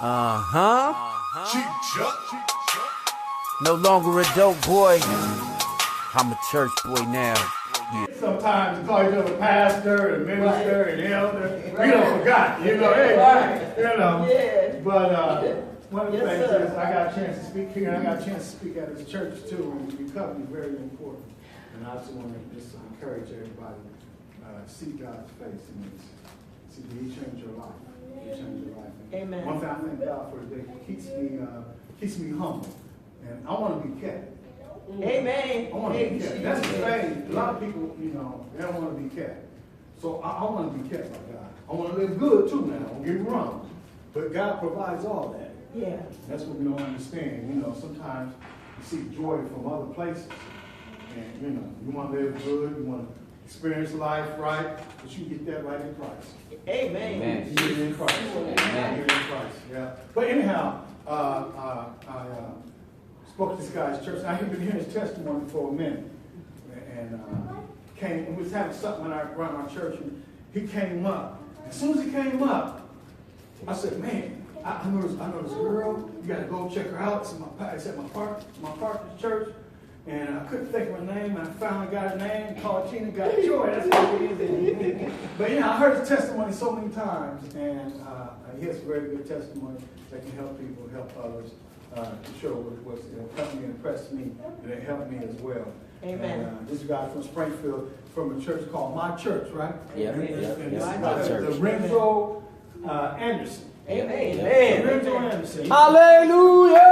No longer a dope boy. I'm a church boy now. Yeah. Sometimes you call each other pastor and minister and elder. We don't forgot, hey, Yes. But one of the things sir. is I got a chance to speak here, and I got a chance to speak at his church too, and recovery is very important. And I just want to just encourage everybody, see God's face in this. See, He changed your life. He changed your life. Amen. One thing I thank God for today, keeps me humble, and I want to be kept. Amen. I want to be kept. That's the thing. A lot of people, they don't want to be kept. So I want to be kept by God. I want to live good too now. Don't get me wrong. But God provides all that. Yeah. That's what we don't understand. Sometimes you seek joy from other places. And, you want to live good. You want to experience life right. But you get that right in Christ. Amen. Amen. You get it in Christ. Amen. You get it in Christ. Yeah. But anyhow, I spoke to this guy's church, and I had been hearing his testimony for a minute. And came and was having something around our church, and he came up. As soon as he came up, I said, man, I know this girl. You got to go check her out. It's at my partner's church. And I couldn't think of her name, and I finally got her name, called Tina, got Joy. That's what it is. But I heard his testimony so many times, and he has a very good testimony that can help people, help others. To show what's helped me and impressed me, and it helped me as well. Amen. And, this guy from Springfield, from a church called My Church, right? Yeah, And yeah, this yeah. is My Church. the Renzo Anderson. Amen. Renzo Anderson. Hallelujah!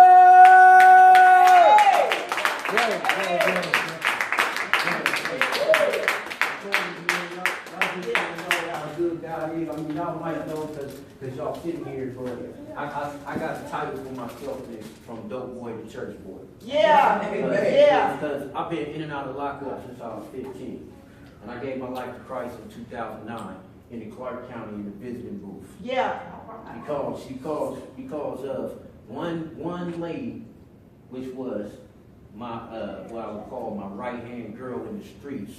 Y'all might know because y'all sitting here, but I got the title for myself is from dope boy to church boy. Yeah. Yeah. Because I've been in and out of lockup since I was 15. And I gave my life to Christ in 2009 in the Clark County in the visiting booth. Yeah. Because of one lady, which was my what I would call my right hand girl in the streets.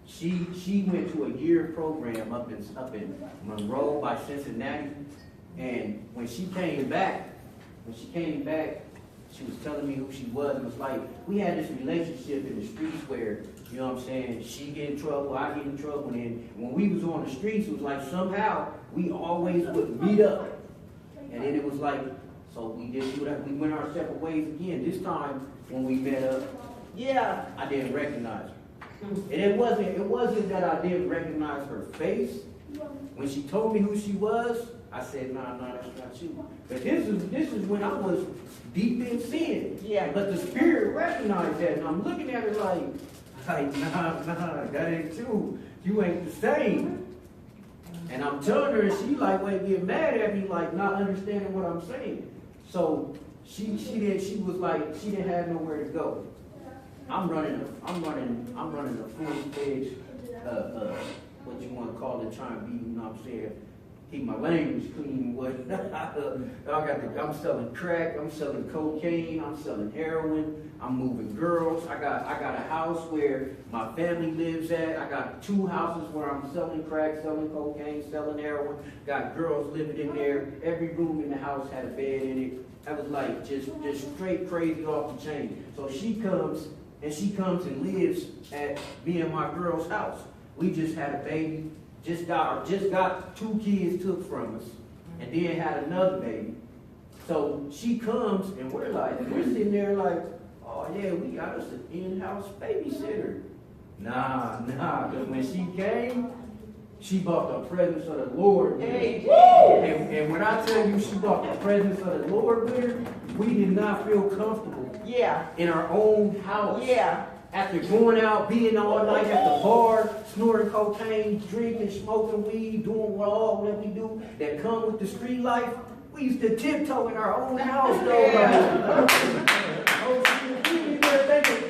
She went to a year program up in Monroe by Cincinnati, and when she came back, she was telling me who she was. It was like we had this relationship in the streets where, you know what I'm saying, she get in trouble, I get in trouble, and when we was on the streets, it was like somehow we always would meet up, and then it was like, so we didn't do that. We went our separate ways again. This time when we met up, Yeah. I didn't recognize her. And it wasn't that I didn't recognize her face. When she told me who she was, I said, nah, that's not you. But this is when I was deep in sin. Yeah. But the Spirit recognized that, and I'm looking at her like, nah, that ain't you. You ain't the same. And I'm telling her, and she like, wait, get mad at me, like not understanding what I'm saying. So she was like, she didn't have nowhere to go. I'm running a full-fledged, what you want to call it, trying to be, you know what I'm saying, keep my language clean. I'm selling crack, I'm selling cocaine, I'm selling heroin, I'm moving girls. I got a house where my family lives at. I got 2 houses where I'm selling crack, selling cocaine, selling heroin. Got girls living in there. Every room in the house had a bed in it. I was like just straight crazy off the chain. So she comes and lives at me and my girl's house. We just had a baby, just got 2 kids took from us, and then had another baby. So she comes and we're sitting there like, oh yeah, we got us an in-house babysitter. Nah, because when she came, she brought the presence of the Lord with her. Hey. And when I tell you she brought the presence of the Lord with her, we did not feel comfortable Yeah. in our own house. Yeah. After going out, being all night at the bar, snorting cocaine, drinking, smoking weed, doing all that we do that come with the street life, we used to tiptoe in our own house, though.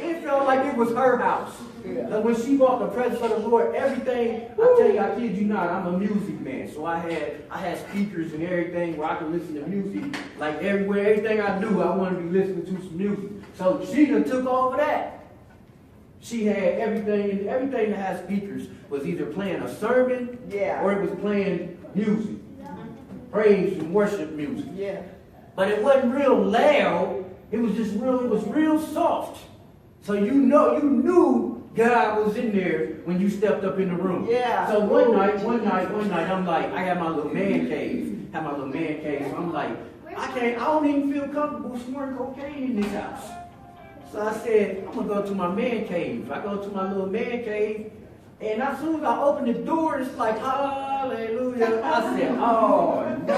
It felt like it was her house. Like when she brought the presence of the Lord, everything, I tell you, I kid you not, I'm a music man. So I had speakers and everything where I could listen to music. Like everywhere, everything I do, I wanted to be listening to some music. So she done took over that. She had everything that has speakers was either playing a sermon Yeah. or it was playing music. praise and worship music. Yeah. But it wasn't real loud. It was real soft. So you knew God was in there when you stepped up in the room. Yeah. So one night, I'm like, I had my little man cave. So I'm like, I don't even feel comfortable snorting cocaine in this house. So I said, I'm gonna go to my man cave. I go to my little man cave, and as soon as I open the door, it's like, hallelujah. I said, oh no.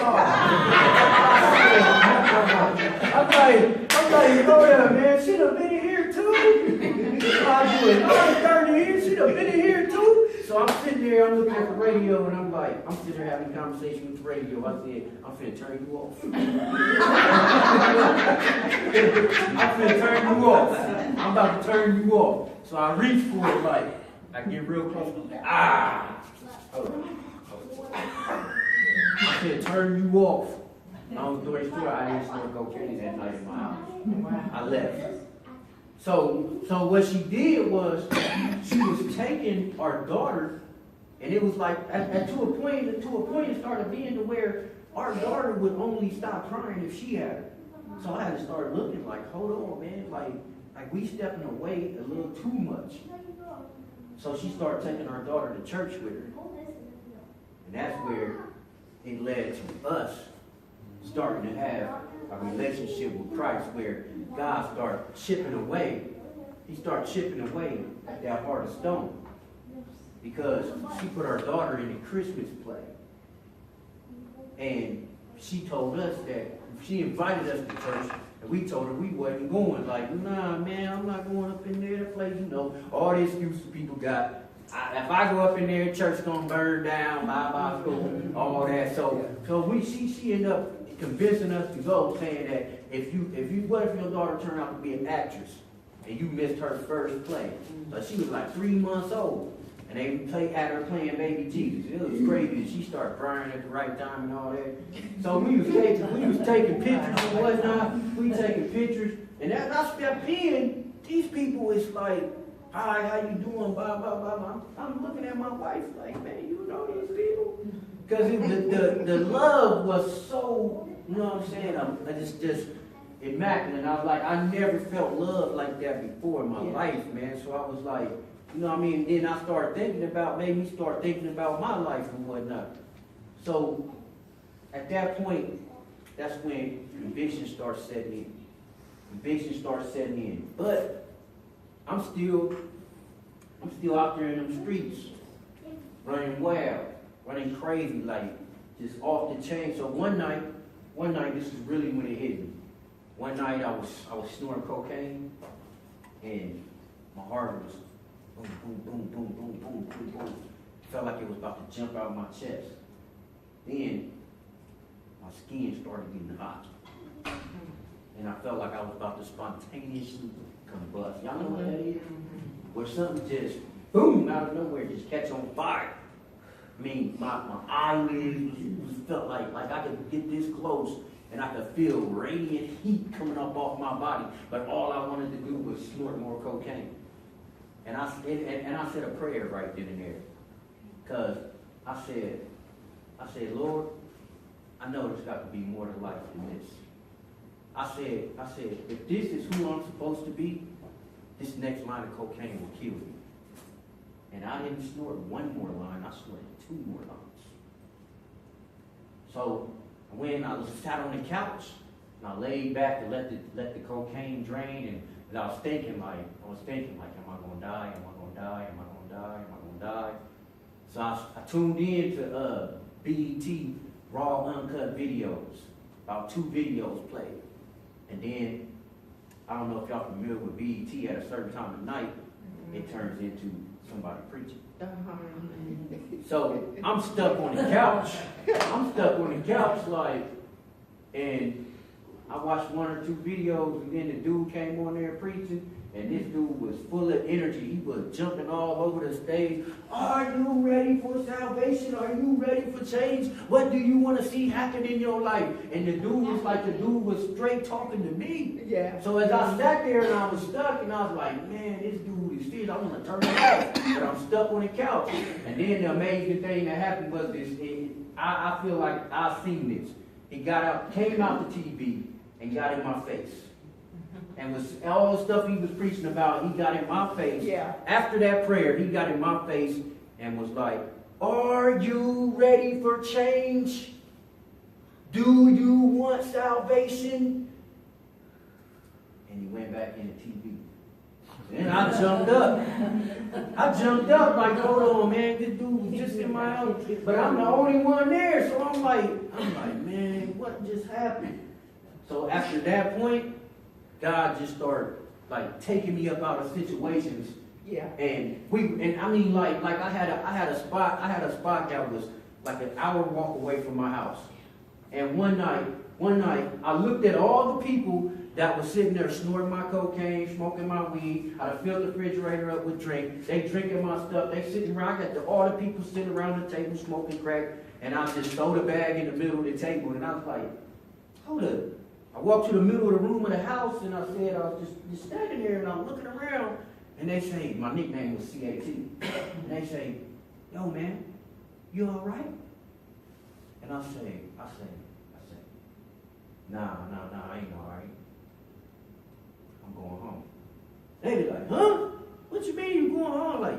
I'm like, go there, man. She done been in here too. I do it 30 years. She done been in here too. So I'm sitting there, I'm looking at the radio, and I'm sitting there having a conversation with the radio. I said, I'm finna turn you off. I'm finna turn you off. I'm about to turn you off. So I reach for it, like, I get real close. I said, turn you off. Long story short, I didn't snort cocaine that night in my house. I left. So what she did was, she was taking our daughter, and it was like, to a point, it started being to where our daughter would only stop crying if she had her. So I had to start looking like, hold on, man, like we stepping away a little too much. So she started taking our daughter to church with her. And that's where it led to us starting to have a relationship with Christ, where God started chipping away. He started chipping away at that heart of stone. Because she put our daughter in a Christmas play. And she told us that, she invited us to church, and we told her we wasn't going. Like, nah, man, I'm not going up in there. That place, all the excuses people got. If I go up in there, church gonna burn down, bye, all that. So she ended up convincing us to go, saying that what if your daughter turned out to be an actress and you missed her first play? So she was like 3 months old, and they had her playing Baby Jesus. It was crazy. She started crying at the right time and all that. So we was taking pictures and whatnot. We taking pictures, and as I stepped in, these people is like, hi, how you doing? Blah, blah, blah, blah. I'm looking at my wife like, man, you know these people? Because the love was so, you know what I'm saying? It's just immaculate. And I was like, I never felt love like that before in my life, man. So I was like, you know what I mean? Then I started thinking about, made me start thinking about my life and whatnot. So at that point, that's when conviction starts setting in. But I'm still out there in them streets, running wild, running crazy, like just off the chain. So one night, this is really when it hit me. One night I was snorting cocaine, and my heart was boom, boom, boom, boom, boom, boom, boom, boom. Felt like it was about to jump out of my chest. Then my skin started getting hot, and I felt like I was about to spontaneously combust. Y'all know what that is? Where something just, boom, out of nowhere, just catch on fire. I mean, my eyelids felt like I could get this close, and I could feel radiant heat coming up off my body. But all I wanted to do was snort more cocaine. And I said a prayer right then and there. Because I said, Lord, I know there's got to be more to life than this. I said, if this is who I'm supposed to be, this next line of cocaine will kill me. And I didn't snort one more line, I snorted 2 more lines. So when I sat on the couch, and I laid back to let the cocaine drain, and I was thinking like, am I gonna die? Am I gonna die? Am I gonna die? Am I gonna die? So I tuned in to BET Raw Uncut videos. About 2 videos played. And then, I don't know if y'all familiar with BET, at a certain time of night, it turns into somebody preaching. So I'm stuck on the couch. Like, and I watched 1 or 2 videos, and then the dude came on there preaching, and this dude was full of energy. He was jumping all over the stage. Are you ready for salvation? Are you ready for change? What do you want to see happen in your life? And the dude was straight talking to me. Yeah. So as I sat there and I was stuck, and I was like, man, this dude is serious. I want to turn it off, but I'm stuck on the couch. And then the amazing thing that happened was I feel like I've seen this. He came out the TV and got in my face. And was all the stuff he was preaching about, he got in my face. Yeah. After that prayer, he got in my face and was like, are you ready for change? Do you want salvation? And he went back in the TV. And I jumped up like, hold on, man, this dude was just in my house. But I'm the only one there, so I'm like, man, what just happened? So after that point, God just started like taking me up out of situations. Yeah. And I mean like I had a spot that was like an hour walk away from my house. And one night I looked at all the people that was sitting there snorting my cocaine, smoking my weed. I filled the refrigerator up with drink. They drinking my stuff. They sitting around. I got all the people sitting around the table smoking crack. And I just throw the bag in the middle of the table. And I was like, hold up. I walked to the middle of the room of the house and I said, I was just standing there and I'm looking around. And they say, my nickname was CAT. And they say, yo man, you all right? And I say, nah, I ain't all right. I'm going home. They be like, huh? What you mean you going home? Like,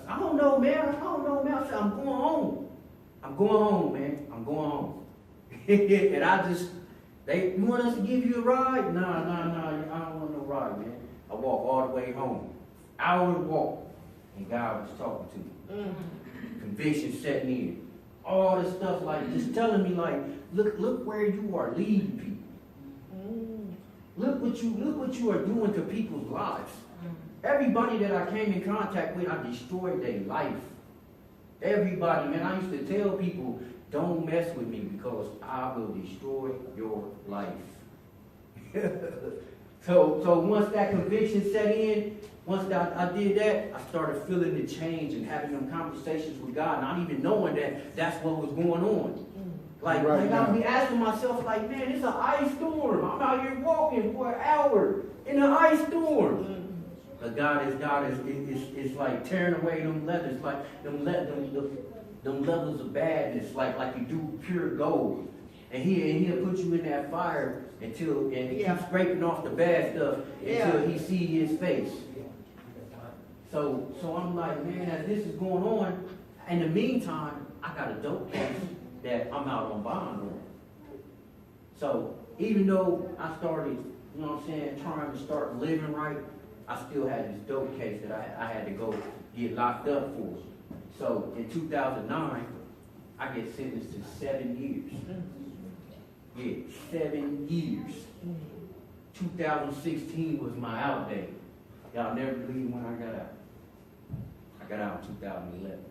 I don't know, man. I said, I'm going home. I'm going home, man. I'm going home. And you want us to give you a ride? Nah, I don't want no ride, man. I walk all the way home. Hour walk. And God was talking to me. Conviction setting in. All this stuff like just telling me like, look where you are leading people. Look what you are doing to people's lives. Everybody that I came in contact with, I destroyed their life. Everybody, man, I used to tell people, don't mess with me because I will destroy your life. So once that conviction set in, once I did that, I started feeling the change and having them conversations with God, not even knowing that that's what was going on. Like I'll be asking myself, like, man, it's an ice storm. I'm out here walking for an hour in an ice storm. But God is like tearing away them leathers, like them levels of badness, like you do pure gold. And he'll put you in that fire until he keeps scraping off the bad stuff until he see his face. So I'm like, man, as this is going on, in the meantime, I got a dope case that I'm out on bond on. So even though I started, you know what I'm saying, trying to start living right, I still had this dope case that I had to go get locked up for. So in 2009, I get sentenced to 7 years. Yeah, 7 years. 2016 was my out day. Y'all never believe when I got out. I got out in 2011.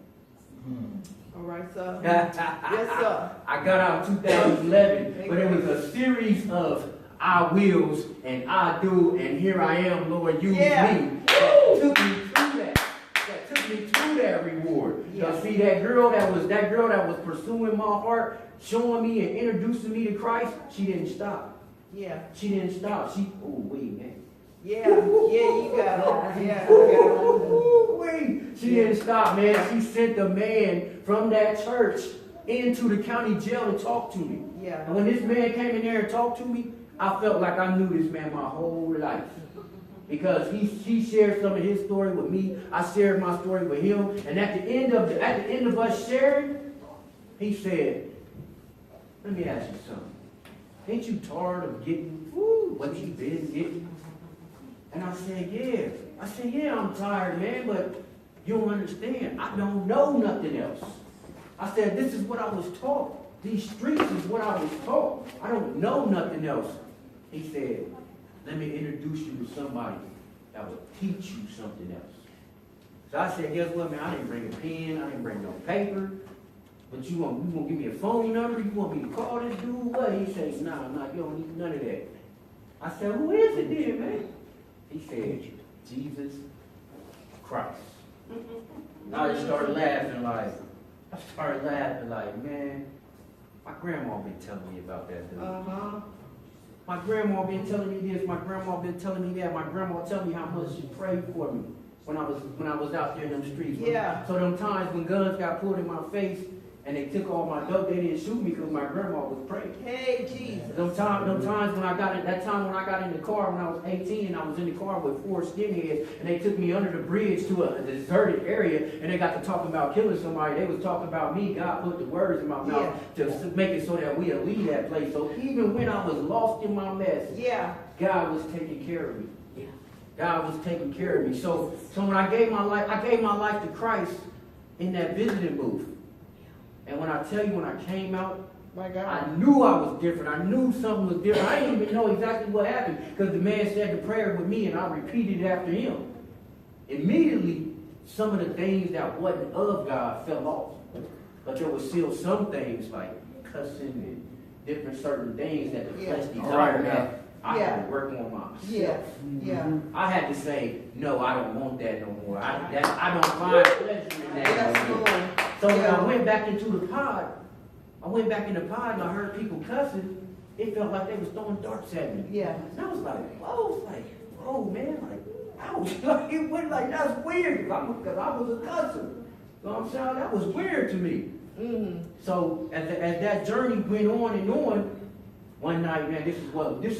All right, sir. Yes, sir. I got out in 2011, but it was a series of I wills and I do, and here I am, Lord, use me. That took me through that. That took me through that reward. Y'all see that girl that was pursuing my heart, showing me and introducing me to Christ, she didn't stop. Yeah. She didn't stop. Wait, man. Yeah, you got it. Yeah. Wait. She didn't stop, man. She sent a man from that church into the county jail to talk to me. Yeah. And when this man came in there and talked to me, I felt like I knew this man my whole life. Because he shared some of his story with me. I shared my story with him. And at the end of us sharing, he said, let me ask you something. Ain't you tired of getting what you've been getting? And I said, yeah. I said, yeah, I'm tired, man, but you don't understand. I don't know nothing else. I said, this is what I was taught. These streets is what I was taught. I don't know nothing else. He said, let me introduce you to somebody that will teach you something else. So I said, guess what, man? I didn't bring a pen. I didn't bring no paper. But you want to give me a phone number? You want me to call this dude? What? He said, nah, you don't need none of that. I said, who is it then, man? He said, Jesus Christ. I just started laughing like, man, my grandma been telling me about that dude. My grandma been telling me this, my grandma been telling me that, my grandma tell me how much she prayed for me when I was out there in them streets. Yeah. So them times when guns got pulled in my face and they took all my dope. They didn't shoot me because my grandma was praying. Hey, Jesus. Them times when I got in, that time when I got in the car when I was 18 and I was in the car with 4 skinheads and they took me under the bridge to a deserted area and they got to talking about killing somebody. They was talking about me. God put the words in my mouth to make it so that we'll leave that place. So even when I was lost in my mess, God was taking care of me. God was taking care of me. So when I gave my life to Christ in that visiting booth. And when I tell you, when I came out, My God. I knew I was different. I knew something was different. I didn't even know exactly what happened because the man said the prayer with me and I repeated it after him. Immediately, some of the things that wasn't of God fell off. But there was still some things like cussing and different certain things that the flesh desired that I had to work on myself. I had to say, no, I don't want that no more. I don't find pleasure in that no more. So when I went back into the pod, and I heard people cussing. It felt like they was throwing darts at me. And I was like, whoa, man, I was like, it went like, that's weird, because I was a cusser. You know what I'm saying? That was weird to me. So as that journey went on and on, one night, man, this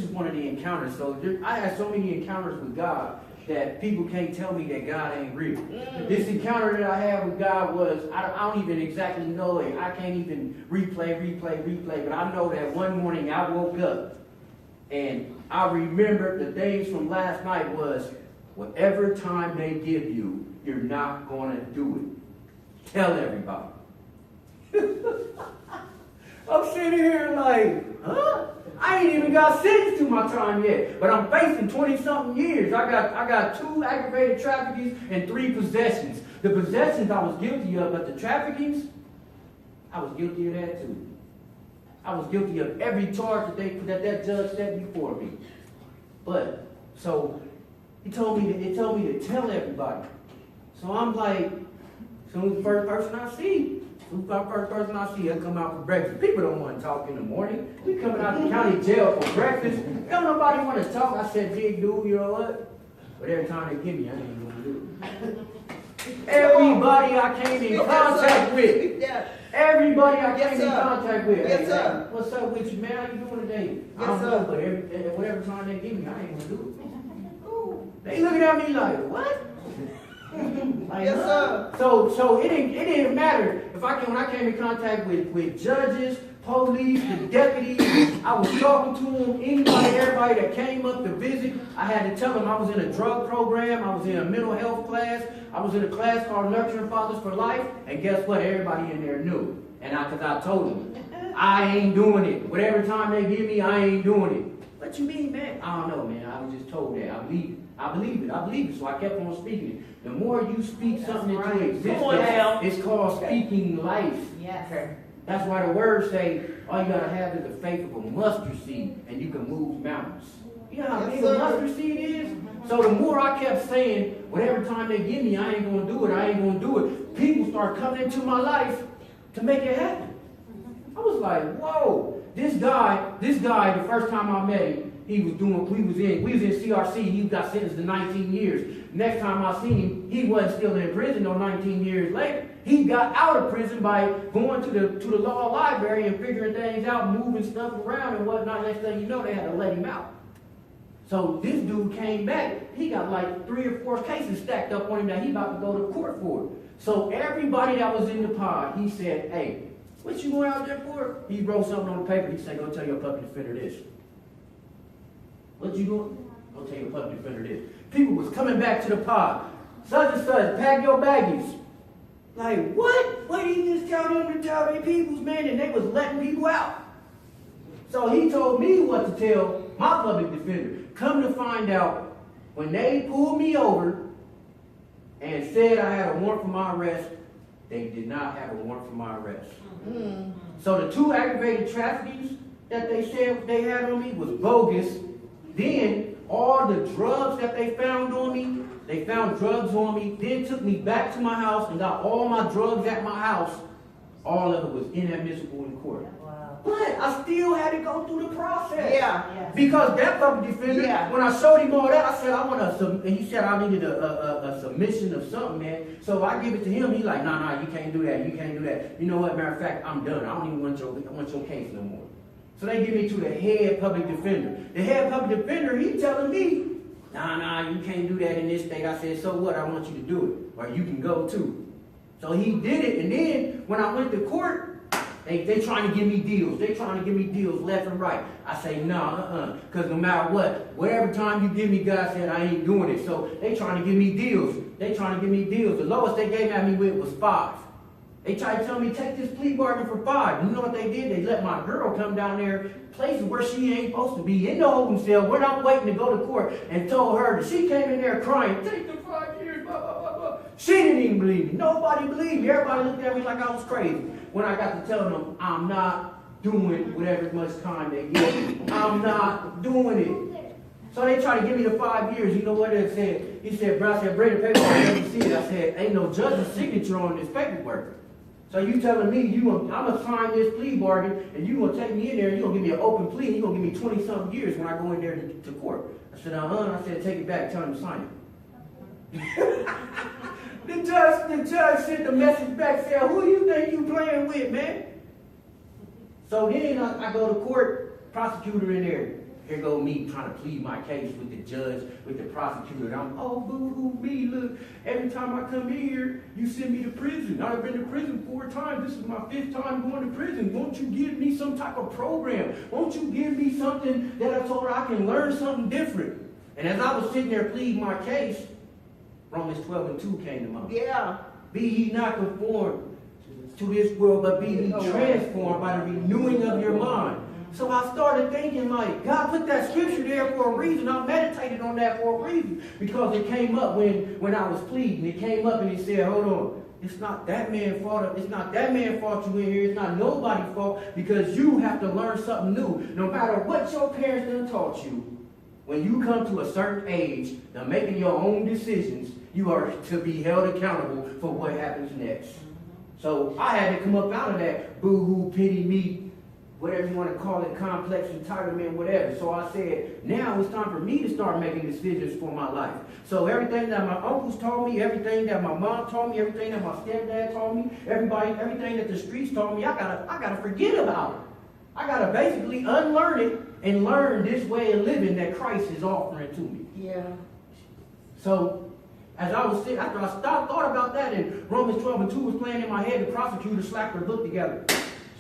is one of the encounters. So I had so many encounters with God that people can't tell me that God ain't real. This encounter that I had with God was, I don't even exactly know it. I can't even replay. But I know that one morning I woke up and I remembered the things from last night was, whatever time they give you, you're not going to do it. Tell everybody. I'm sitting here like, huh? I ain't even got sentenced to my time yet, but I'm facing 20-something years. I got 2 aggravated traffickings and 3 possessions. The possessions I was guilty of, but the traffickings, I was guilty of that too. I was guilty of every charge that judge set before me. But so it told me to tell everybody. So I'm like, soon as the first person I see, I come out for breakfast. People don't want to talk in the morning. We coming out of the county jail for breakfast. Don't nobody want to talk. I said, big dude, you know what? But every time they give me, I ain't going to do it. Everybody I came in contact with. Everybody I came in contact with. Hey, what's up with you, man? How you doing today? I don't know, but whatever time they give me, I ain't going to do it. They looking at me like, what? So it didn't matter if when I came in contact with judges, police, the deputies. I was talking to them, everybody that came up to visit. I had to tell them I was in a drug program, I was in a mental health class, I was in a class called Nurturing Fathers for Life, and guess what? Everybody in there knew. And because I told them, I ain't doing it. Whatever time they give me, I ain't doing it. What you mean, man? I don't know, man. I was just told that. I believe it. So I kept on speaking it. The more you speak something into existence, it's called speaking life. Yes. That's why the words say, all you gotta have is the faith of a mustard seed, and you can move mountains. You know how big a mustard seed is? So the more I kept saying, whatever time they give me, I ain't gonna do it. People start coming into my life to make it happen. I was like, whoa. This guy, the first time I met him, we was in CRC, he got sentenced to 19 years. Next time I seen him, he wasn't still in prison no 19 years later. He got out of prison by going to the law library and figuring things out, moving stuff around and whatnot. Next thing you know, they had to let him out. So this dude came back. He got like 3 or 4 cases stacked up on him that he about to go to court for. So everybody that was in the pod, he said, hey, what you going out there for? He wrote something on the paper. He said, go tell your public defender this. What you doing? Go tell your public defender this. People was coming back to the pod. Such and such, pack your baggies. Like, what? What did he just tell them to tell their peoples, man? And they was letting people out. So he told me what to tell my public defender. Come to find out, when they pulled me over and said I had a warrant for my arrest, they did not have a warrant for my arrest. So the 2 aggravated traffickings that they said they had on me was bogus. Then all the drugs that they found on me, they found drugs on me, then took me back to my house and got all my drugs at my house. All of it was inadmissible in court. Wow. But I still had to go through the process. Yeah. Because that public defender, Yeah. when I showed him all that, I said, I want and he said I needed a submission of something, man. So I give it to him. He's like, nah, you can't do that. You can't do that. You know what? Matter of fact, I'm done. I don't even want your case no more. So they give me to the head public defender. The head public defender, he telling me, nah, you can't do that in this state. I said, so what? I want you to do it. Or you can go too. So he did it. And then when I went to court, they trying to give me deals. They trying to give me deals left and right. I say, no, because no matter what, whatever time you give me, God said I ain't doing it. So they trying to give me deals. They trying to give me deals. The lowest they gave at me with was 5. They tried to tell me, take this plea bargain for 5. You know what they did? They let my girl come down there, places where she ain't supposed to be, in the holding cell, when I'm waiting to go to court, and told her that she came in there crying, take the 5 years, blah, blah, blah, blah. She didn't even believe me. Nobody believed me. Everybody looked at me like I was crazy. When I got to tell them, I'm not doing whatever much time they give me. I'm not doing it. So they tried to give me the 5 years. You know what they said? He said, bro, I said, bring the paperwork. Let me see it. I said, ain't no judge's signature on this paperwork. So you telling me I'm going to sign this plea bargain, and you going to take me in there, and you're going to give me an open plea, and you're going to give me 20-something years when I go in there to court. I said, I said, take it back, tell him to sign it. The judge sent the message back saying, who you think you playing with, man? So then I go to court, prosecutor in there. Here go me trying to plead my case with the judge, with the prosecutor. And I'm, oh, boo-hoo, me, look. Every time I come in here, you send me to prison. I've been to prison 4 times. This is my 5th time going to prison. Won't you give me some type of program? Won't you give me something that I told her I can learn something different? And as I was sitting there pleading my case, Romans 12:2 came to mind. Yeah. Be ye not conformed to this world, but be ye transformed by the renewing of your mind. So I started thinking, like, God put that scripture there for a reason. I meditated on that for a reason. Because it came up when I was pleading. It came up and he said, hold on. It's not that man's fault. It's not that man's fault you in here. It's not nobody's fault. Because you have to learn something new. No matter what your parents done taught you, when you come to a certain age, of making your own decisions, you are to be held accountable for what happens next. So I had to come up out of that boo-hoo, pity me, whatever you want to call it, complex entitlement, whatever. So I said, now it's time for me to start making decisions for my life. So everything that my uncles taught me, everything that my mom taught me, everything that my stepdad taught me, everything that the streets taught me, I gotta forget about it. I gotta basically unlearn it and learn this way of living that Christ is offering to me. Yeah. So as I was sitting, after I thought about that, and Romans 12:2 was playing in my head, the prosecutor slapped her book together.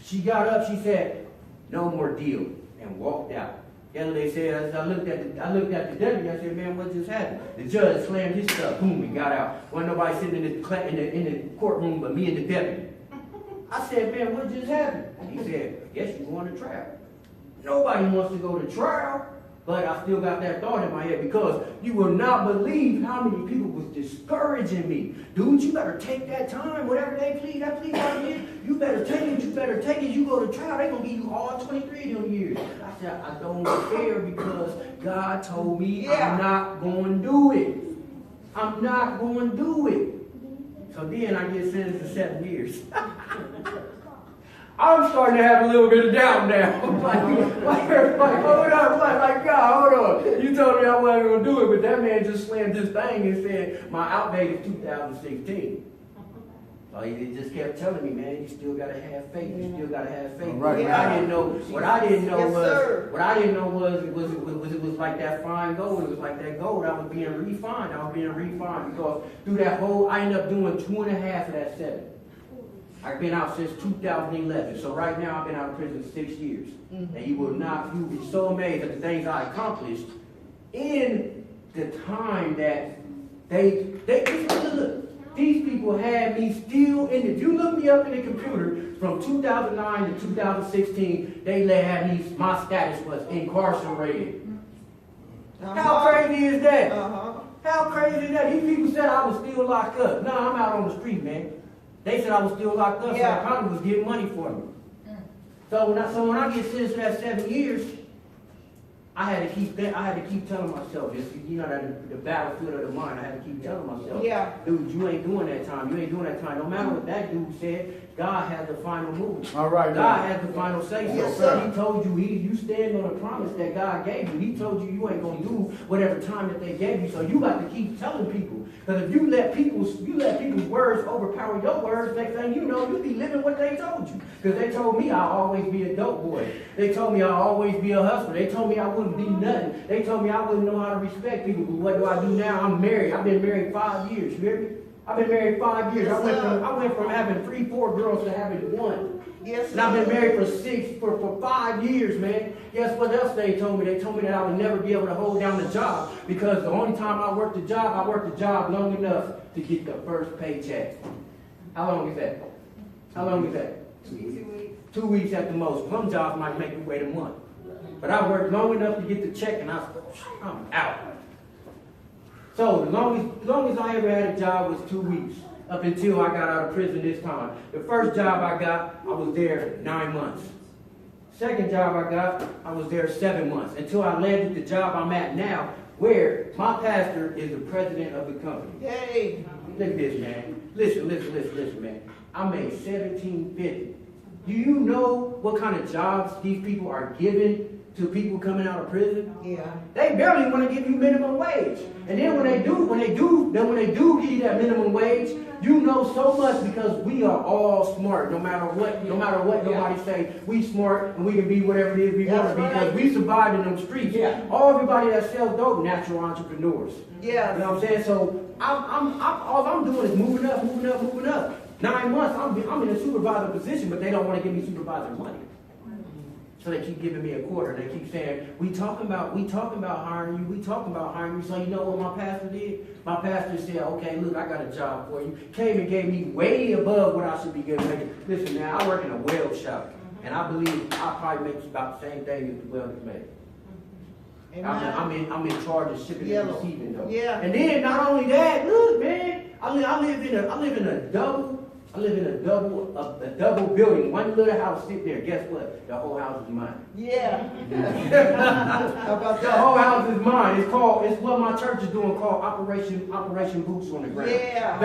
She got up, she said, no more deal, and walked out. The other day said, as I looked at the deputy, I said, man, what just happened? The judge slammed his stuff, boom, and got out. Wasn't nobody sitting in the courtroom but me and the deputy. I said, man, what just happened? He said, I guess you're going to trial. Nobody wants to go to trial, but I still got that thought in my head because you will not believe how many people was discouraging me. Dude, you better take that time, whatever they plead, that plea bargain, you better take it, you better take it. You go to trial, they're going to give you all 23 of them years. I said, I don't care because God told me I'm not going to do it. I'm not going to do it. So then I get sentenced to 7 years. I'm starting to have a little bit of doubt now. like, hold up, like, God, hold on. You told me I wasn't going to do it, but that man just slammed this thing and said, my outdate is 2016. So he just kept telling me, man, you still got to have faith. You still got to have faith. Right. What I didn't know was it was like that fine gold. It was like that gold. I was being refined. Because through that whole, I ended up doing 2.5 of that 7. I've been out since 2011. So right now I've been out of prison 6 years. Mm-hmm. And you will be so amazed at the things I accomplished in the time that they look. These people had me still in it. If you look me up in the computer from 2009 to 2016, they had me, my status was incarcerated. How crazy is that? How crazy is that? These people said I was still locked up. No, I'm out on the street, man. They said I was still locked up, so I probably was getting money for me. So when I get sentenced to that 7 years, I had to keep telling myself, that the battlefield of the mind. I had to keep telling myself, dude, you ain't doing that time. You ain't doing that time. No matter what that dude said, God has the final move. All right, God man. has the final say so. Yes, sir. He told you, you stand on the promise that God gave you. He told you you ain't gonna do whatever time that they gave you. So you got to keep telling people. Because if you let people's words overpower your words, next thing you know, you'll be living what they told you. Because they told me I'll always be a dope boy. They told me I'll always be a hustler. They told me I wouldn't be nothing. They told me I wouldn't know how to respect people. But what do I do now? I'm married. I've been married 5 years. You hear me? I've been married 5 years. I went from having 3, 4 girls to having 1. Yes, And I've been married for 5 years, man. Guess what else they told me? They told me that I would never be able to hold down the job because the only time I worked the job long enough to get the first paycheck. How long is that? How long is that? 2 weeks. 2 weeks at the most. Some jobs might make you wait a month. But I worked long enough to get the check and I'm out. So the longest I ever had a job was 2 weeks, up until I got out of prison this time. The first job I got, I was there 9 months. Second job I got, I was there 7 months, until I landed the job I'm at now, where my pastor is the president of the company. Hey. Look at this, man. Listen, man. I made $17.50. Do you know what kind of jobs these people are giving to people coming out of prison? Yeah. They barely want to give you minimum wage. And then when they do give you that minimum wage, you know so much because we are all smart. No matter what nobody say, we smart and we can be whatever it is we want to be because we survived in them streets. Yeah. Everybody that sells dope, natural entrepreneurs. Yeah. You know what I'm saying? So all I'm doing is moving up. 9 months, I'm in a supervisor position, but they don't want to give me supervisor money. So they keep giving me a quarter. They keep saying, we talking about hiring you. So you know what my pastor did? My pastor said, okay, look, I got a job for you. Came and gave me way above what I should be getting. Listen, now, I work in a weld shop. And I believe I probably make about the same thing as the welders make. I'm in charge of shipping and receiving though. Yeah. And then not only that, look, man, I live in a double building. One little house sit there. Guess what? The whole house is mine. Yeah. How about The that? whole house is mine. It's what my church is doing called Operation Boots on the Ground. Yeah.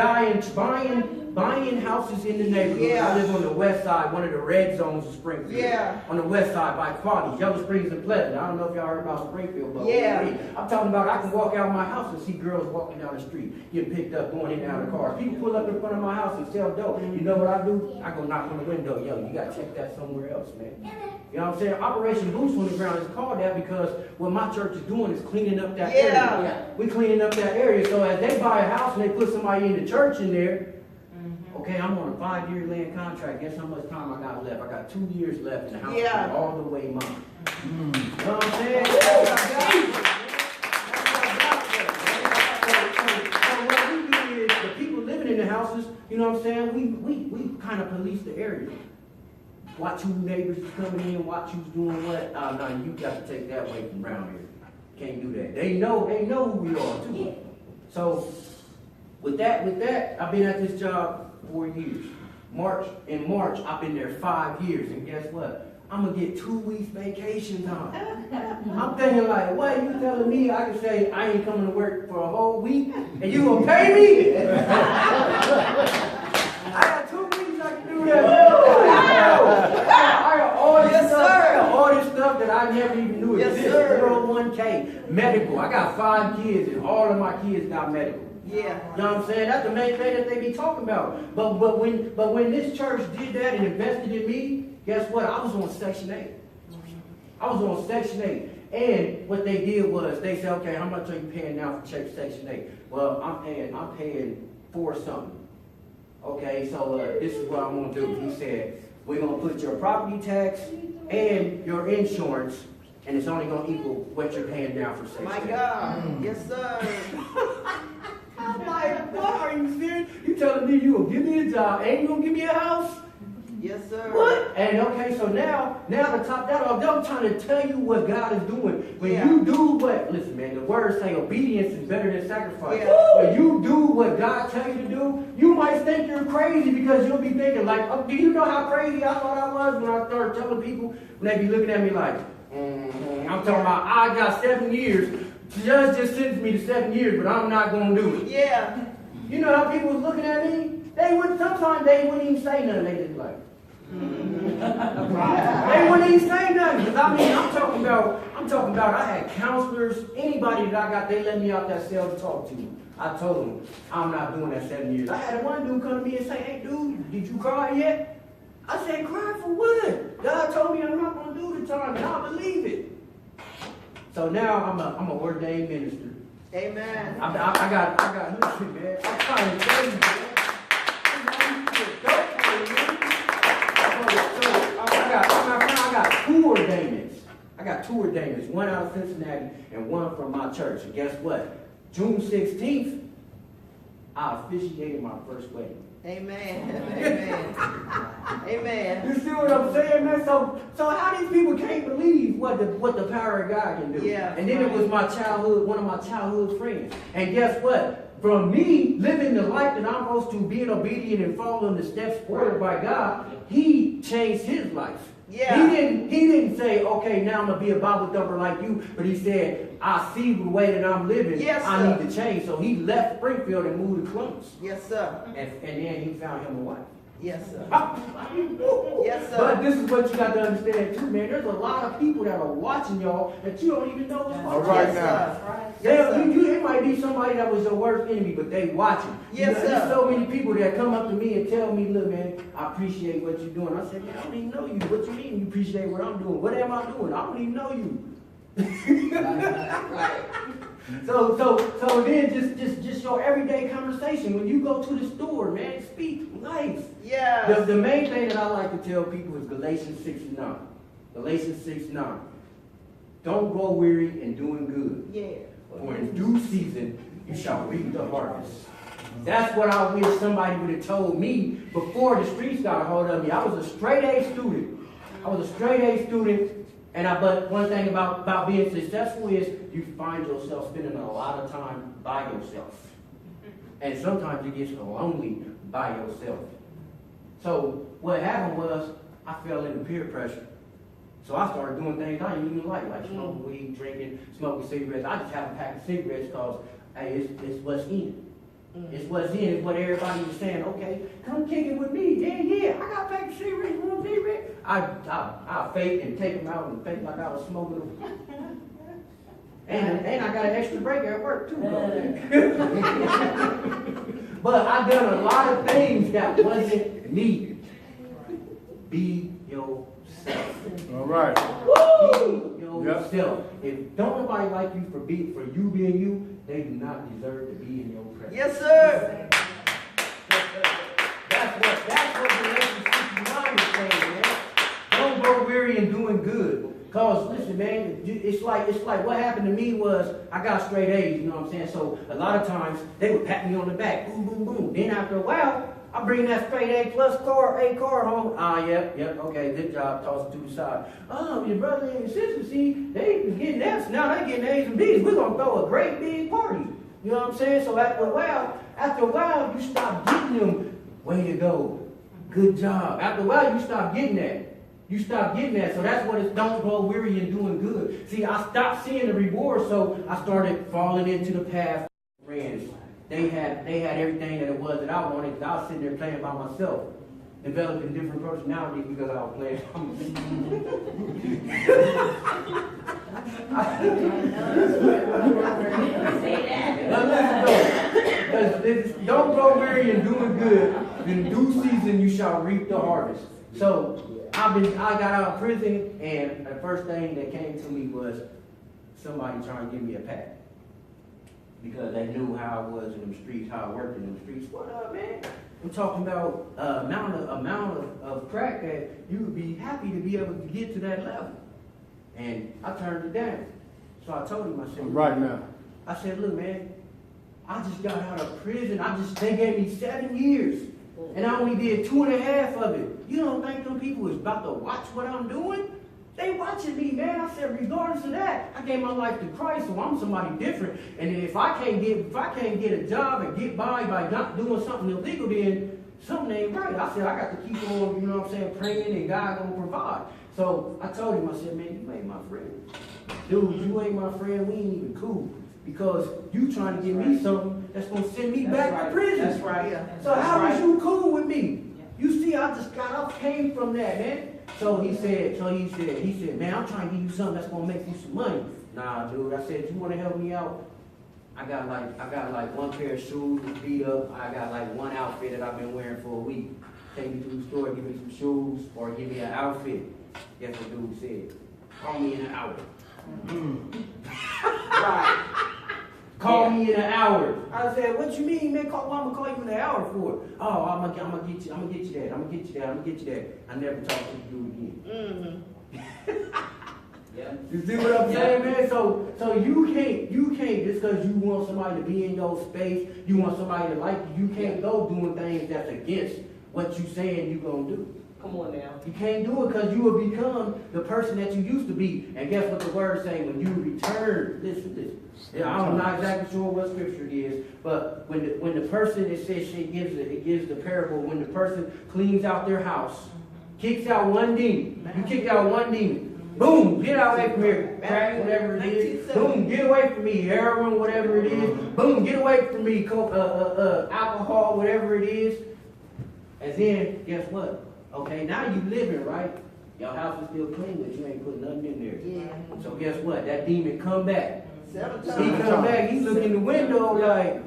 Buying houses in the neighborhood. Yeah. I live on the west side, one of the red zones of Springfield. Yeah. On the west side by Quality, Yellow Springs and Pleasant. I don't know if y'all heard about Springfield, but Yeah. I'm talking about I can walk out of my house and see girls walking down the street, getting picked up, going in and out of cars. People pull up in front of my house and sell dope. You know what I do? I go knock on the window. Yo, you gotta check that somewhere else, man. You know what I'm saying? Operation Boots on the Ground is called that because what my church is doing is cleaning up that area. We're cleaning up that area. So as they buy a house and they put somebody in the church in there, okay, I'm on a 5-year land contract. Guess how much time I got left? I got 2 years left, and the house is all the way mine. You know what I'm saying? So what we do is the people living in the houses, you know what I'm saying? We kind of police the area. Watch who neighbors is coming in, watch who's doing what. No, you got to take that away from around here. Can't do that. They know who we are too. So with that, I've been at this job 4 years. In March, I've been there 5 years, and guess what? I'm gonna get 2 weeks vacation time. I'm thinking like, what, you telling me I can say I ain't coming to work for a whole week, and you gonna pay me? I got 2 weeks I can do that. I got all this stuff that I never even knew existed. 401k, medical. I got 5 kids, and all of my kids got medical. Yeah. You know what I'm saying? That's the main thing that they be talking about. But when this church did that and invested in me, guess what? I was on Section 8. I was on Section 8. And what they did was they said, okay, how much are you paying now for Section 8? Well, I'm paying 4 something. Okay, so this is what I'm gonna do. He said, we're gonna put your property tax and your insurance, and it's only gonna equal what you're paying now for Section 8. My God. Yes, sir. I'm like, what? Are you serious? You telling me you gonna give me a job and you gonna give me a house? Yes, sir. What? And okay, so now to top that off, I'm trying to tell you what God is doing. When you do what, listen man, the words say obedience is better than sacrifice. Yeah. When you do what God tells you to do, you might think you're crazy because you'll be thinking like, oh, do you know how crazy I thought I was when I started telling people, when they be looking at me like, I'm talking about I got 7 years. Judge just sentenced me to 7 years, but I'm not going to do it. Yeah. You know how people was looking at me? sometimes they wouldn't even say nothing. They just like, they wouldn't even say nothing. Because I mean, I'm talking about, I had counselors, anybody that I got, they let me out that cell to talk to. I told them, I'm not doing that 7 years. I had one dude come to me and say, hey dude, did you cry yet? I said, cry for what? God told me I'm not going to do the time, and I believe it. So now I'm a ordained minister. Amen. I got, listen, man, I'm trying to tell you, man. I got two ordainments. I got two ordainments, one out of Cincinnati and one from my church. And guess what? June 16th, I officiated my first wedding. Amen. Amen. Amen. You see what I'm saying, man? So how these people can't believe what the power of God can do? Yeah. And then it was one of my childhood friends. And guess what? From me living the life that I'm supposed to, being obedient and following the steps ordered by God, he changed his life. Yeah. He didn't say, okay, now I'm gonna be a Bible thumper like you, but he said, I see the way that I'm living. Yes, I sir. need to change. So he left Springfield and moved to Columbus. Yes, sir. And then he found him a wife. Yes, sir. Yes, sir. But this is what you got to understand too, man. There's a lot of people that are watching y'all that you don't even know is watching. All right Yes, now. sir. Yes, sir. It might be somebody that was your worst enemy, but they watching. Yes, sir. There's so many people that come up to me and tell me, look, man, I appreciate what you're doing. I said, man, I don't even know you. What you mean you appreciate what I'm doing? What am I doing? I don't even know you. So then just your everyday conversation. When you go to the store, man, speak life. Yeah. The main thing that I like to tell people is Galatians 6:9. Galatians 6:9. Don't grow weary in doing good. Yeah. For in due season you shall reap the harvest. That's what I wish somebody would have told me before the streets got a hold of me. I was a straight A student. But one thing about being successful is you find yourself spending a lot of time by yourself. And sometimes it gets lonely by yourself. So what happened was I fell into peer pressure. So I started doing things I didn't even like smoking weed, drinking, smoking cigarettes. I just have a pack of cigarettes because, hey, it's what's in. It's what's in. It's what everybody was saying. Okay, come kick it with me. Yeah, I got a pack of cigarettes. You want a cigarette? I fake and take them out and fake like I was smoking them. And I got an extra break at work too. But I done a lot of things that wasn't me. Be yourself. All right. Be yourself. If don't nobody like you for you being you, they do not deserve to be in your presence. Yes, sir. That's what Galatians 6:9 is saying, man. Don't grow weary in doing good. Cause listen, man, it's like what happened to me was I got straight A's, you know what I'm saying? So a lot of times they would pat me on the back, boom, boom, boom. Then after a while, I bring that straight A plus car home. Yep, okay, good job, toss it to the side. Oh, your brother and sister, see, they getting F's, now they getting A's and B's. We're gonna throw a great big party. You know what I'm saying? So after a while, you stop getting them, way to go, good job. After a while, you stop getting that. So that's what it's, don't grow weary in doing good. See, I stopped seeing the reward, so I started falling into the path of friends. They had everything that it was that I wanted, because I was sitting there playing by myself, developing different personalities because I was playing by myself. Don't grow weary in doing good. In due season you shall reap the harvest. So I got out of prison, and the first thing that came to me was somebody trying to give me a pat. Because they knew how I was in them streets, how I worked in them streets. What up, man? I'm talking about amount of crack that you would be happy to be able to get to that level. And I turned it down. So I told him, I said, Right now. I said, look, man, I just got out of prison. They gave me 7 years. And I only did 2.5 of it. You don't think them people is about to watch what I'm doing? They watching me, man. I said, regardless of that, I gave my life to Christ, so I'm somebody different. And if I can't get a job and get by not doing something illegal, then something ain't right. I said, I got to keep on, you know what I'm saying, praying, and God gonna provide. So I told him, I said, man, you ain't my friend. Dude, you ain't my friend. We ain't even cool. because you trying to give me something that's gonna send me back to prison. That's right. So how was you cool with me? You see, I just got up, came from that, man. So he said, man, I'm trying to give you something that's gonna make you some money. Nah, dude. I said, you wanna help me out? I got like one pair of shoes beat up. I got like one outfit that I've been wearing for a week. Take me to the store, give me some shoes, or give me an outfit. Guess what dude said? Call me in an hour. Right. Call me in an hour. I said, what you mean, man? What I'm gonna call you in an hour for? Oh, I'm gonna get you that. I never talked to the dude again. Yeah. You see what I'm saying, man? So you can't just because you want somebody to be in your space, you want somebody to like you can't go doing things that's against what you saying you gonna do. Come on now. You can't do it because you will become the person that you used to be. And guess what the word say? When you return, listen. Yeah, I'm not exactly sure what scripture it is, but when the person, it says it gives the parable, when the person cleans out their house, kicks out one demon. You kick out one demon. Boom, get away from here. Crack, whatever it is. Boom, get away from me. Heroin, whatever it is. Boom, get away from me. Alcohol, whatever it is. And then, guess what? Okay, now you living, right? Your house is still clean, but you ain't putting nothing in there. Yeah. So guess what? That demon come back. 7 He times. come back, he look in the window like,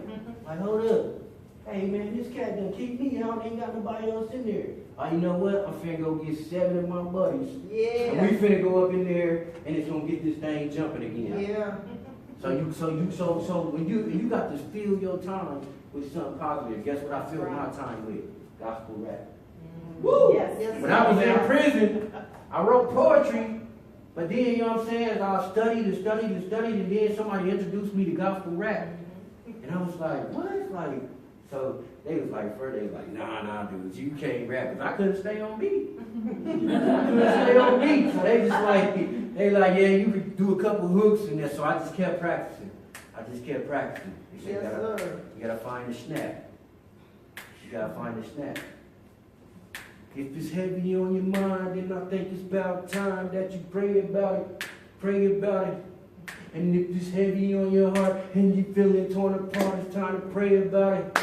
hold up. Hey man, this cat done kicked me out, ain't got nobody else in there. Oh, you know what? I'm finna go get 7 of my buddies. Yeah. And we finna go up in there and it's gonna get this thing jumping again. Yeah. So when you got to fill your time with something positive, guess what I fill my time with? Gospel rap. Woo! Yes. When I was in prison, I wrote poetry, but then, you know what I'm saying, as I studied, and then somebody introduced me to gospel rap. And I was like, what? Like, so they was like, nah, dude, you can't rap, because I couldn't stay on beat. So they just like, yeah, you could do a couple hooks, and then, so I just kept practicing. They said, Yes, sir. you gotta find the snap. If it's heavy on your mind, then I think it's about time that you pray about it. And if it's heavy on your heart and you feel it torn apart, it's time to pray about it.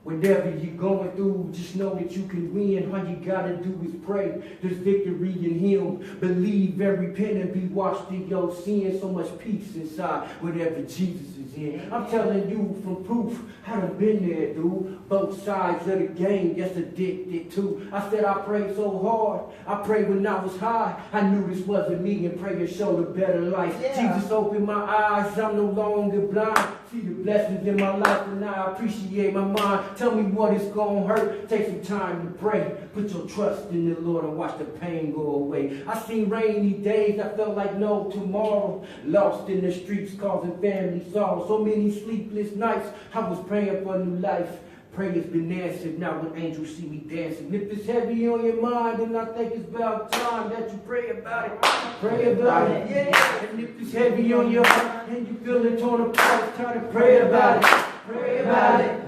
Whatever you're going through, just know that you can win. All you gotta do is pray. There's victory in Him. Believe and repent and be washed in your sin. So much peace inside, whatever Jesus is in. I'm telling you from proof, I done been there, dude. Both sides of the game, just addicted to. I said I prayed so hard. I prayed when I was high. I knew this wasn't me, and prayer showed a better life. Yeah. Jesus opened my eyes. I'm no longer blind. See the blessings in my life, and I appreciate my mind. Tell me what it's gonna hurt. Take some time to pray. Put your trust in the Lord and watch the pain go away. I seen rainy days. I felt like no tomorrow. Lost in the streets, causing family sorrow. So many sleepless nights. I was praying for a new life. Prayer's been answered. Now when angels see me dancing. If it's heavy on your mind, then I think it's about time that you pray about it. Pray about it. Yeah. And if it's heavy on your heart and you feel it torn apart, it's time to pray about it. Pray about it.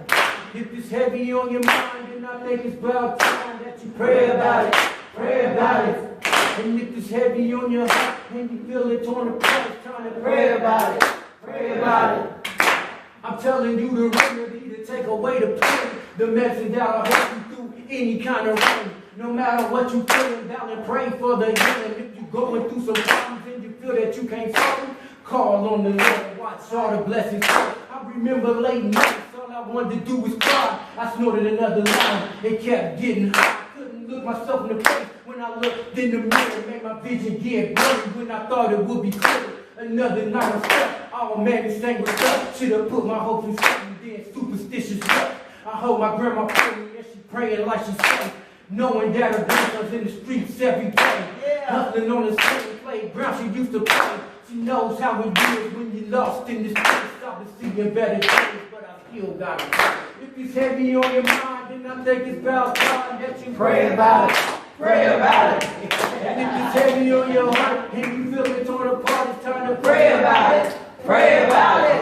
If it's heavy on your mind, then I think it's about time that you pray about it. Pray about it. And if it's heavy on your heart and you feel it torn apart, it's time to pray about it. Pray about it. I'm telling you the remedy to take away the pain, the medicine that'll help you through any kind of rain. No matter what you feeling, down and pray for the healing. If you're going through some problems and you feel that you can't solve them, call on the Lord, watch all the blessings come. I remember late nights, all I wanted to do was cry. I snorted another line, it kept getting hot. I couldn't look myself in the face when I looked in the mirror. Made my vision get blurry when I thought it would be clear. Another night I'm stuck. Oh man, this thing was up. Should've put my hopes in something, then superstitious luck. I hold my grandma praying and she praying like she said, knowing that her grandson's in the streets every day. Yeah. Hustling on the same playground she used to play. She knows how it is when you're lost in this place. I've been seeing better days, but I still got it. If it's heavy on your mind, then I think it's about time that you pray about it. Pray about it. And if it's heavy on your heart and you feel it torn apart, it's time to pray about it. Pray about it.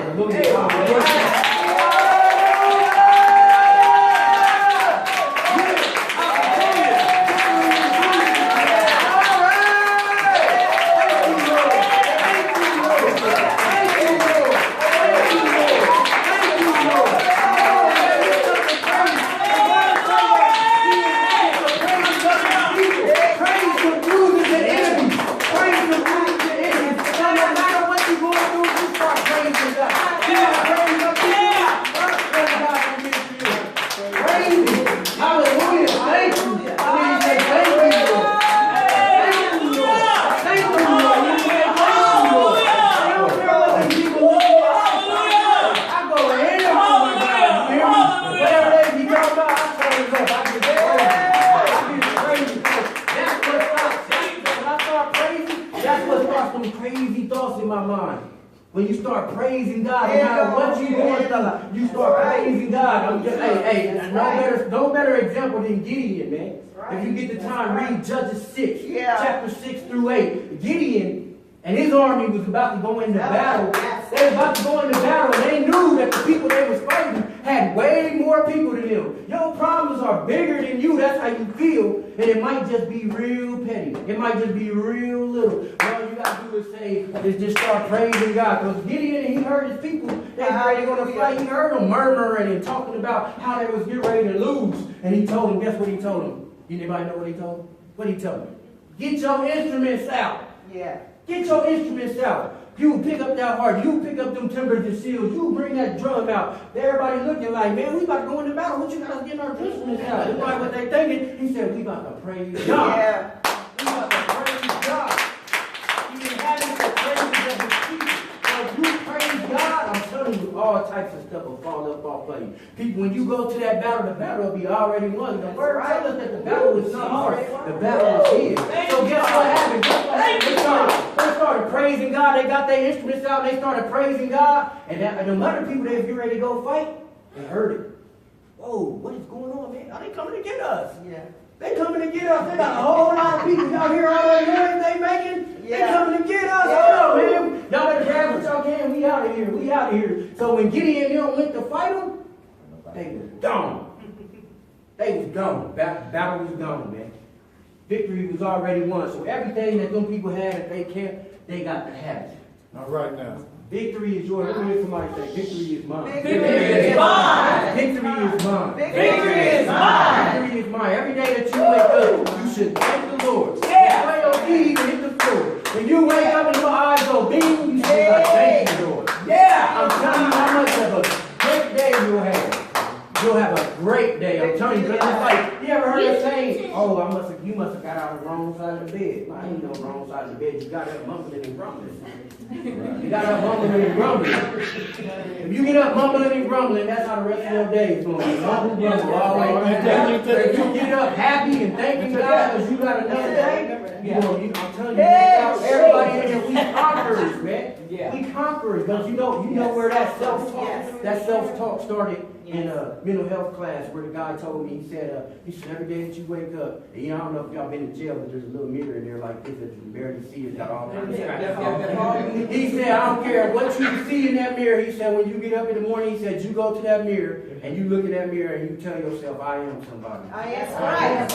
some crazy thoughts in my mind. When you start praising God, no matter what you're going through, you start praising God. I'm just, no better example than Gideon, man. If you get the time, read Judges 6, chapter 6 through 8. Gideon and his army was about to go into battle. They were about to go into battle, and they knew that the people they was fighting had way more people than them. Your problems are bigger than you. That's how you feel. And it might just be real petty. It might just be real little. All you got to do is just start praising God. Because Gideon, he heard his people. They were ready going to fight. He heard them murmuring and talking about how they was getting ready to lose. And he told them, guess what he told them? Anybody know what he told them? What he told them? Get your instruments out. Yeah. Get your instruments out. You pick up that harp. You pick up them timbers and seals. You bring that drum out. Everybody looking like, man, we about to go into battle. What you guys getting our instruments out? It's like what they thinking. He said, we about to praise God. Yeah. We about to praise God. He inhabits the praises of his people. So if you praise God, I'm telling you, all types of stuff will fall up off of you. People, when you go to that battle, the battle will be already won. The word tells us that the battle is not ours. The battle is his. So guess what happened? They started praising God. They got their instruments out. They started praising God. And the other people that get ready to go fight, they heard it. Whoa, what is going on, man? Are they coming to get us? Yeah. They coming to get us. They got a whole lot of people. Y'all hear all that noise they making? They coming to get us. Hold on, man. Y'all better grab what y'all can. We out of here. We out of here. So when Gideon and them went to fight them, they was gone. They was gone. Battle was gone, man. Victory was already won. So everything that them people had that they kept, they got to have it. All right now. Victory is yours. Let me hear somebody say, victory is mine. Victory is mine. Victory is mine. Victory is mine. Victory is mine. Every day that you wake up, you should thank the Lord. Lay your feet and hit the floor. When you wake up and your eyes go beam, you should be like, thank you, Lord. I'm telling you how much of a great day you'll have. You'll have a great day. I'm telling you, because it's like, you ever heard that saying, oh, you must have got out of the wrong side of the bed. I ain't no wrong side of the bed. You got up mumbling and grumbling. You got up mumbling and grumbling. If you get up mumbling and grumbling, that's how the rest of your day is going to be. Mumble, grumble, all the way down. If you get up happy and thanking God because you got another day, I'm telling you, everybody in here, we conquerors, man. We conquerors. Because you know where that self-talk started in a mental health class where the guy told me, he said every day that you wake up, and I don't know if y'all been in jail, but there's a little mirror in there like this that you can barely see. It's got all kinds of scratches. He said, I don't care what you see in that mirror. He said, when you get up in the morning, he said, you go to that mirror and you look in that mirror and you tell yourself, I am somebody. I am right.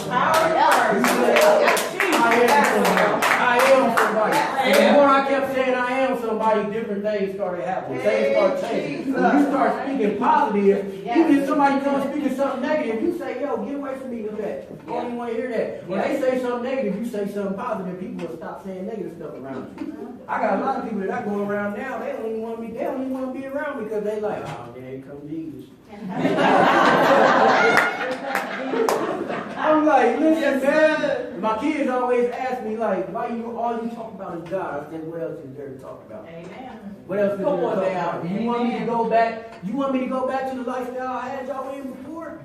I am somebody. And the more I kept saying I am somebody, different things started happening. Things start changing. When you start speaking positive, even if somebody comes speaking something negative, you say, yo, get away from me with that. I don't even want to hear that. When they say something negative, you say something positive, people will stop saying negative stuff around you. I got a lot of people that I go around now, they don't even want to be around me because they like, oh, there come Jesus. I'm like, listen, man. My kids always ask me, like, why all you talk about is God? I said, what else is there to talk about? Amen. What else is there to talk about? You want me to go back? You want me to go back to the lifestyle I had y'all in before?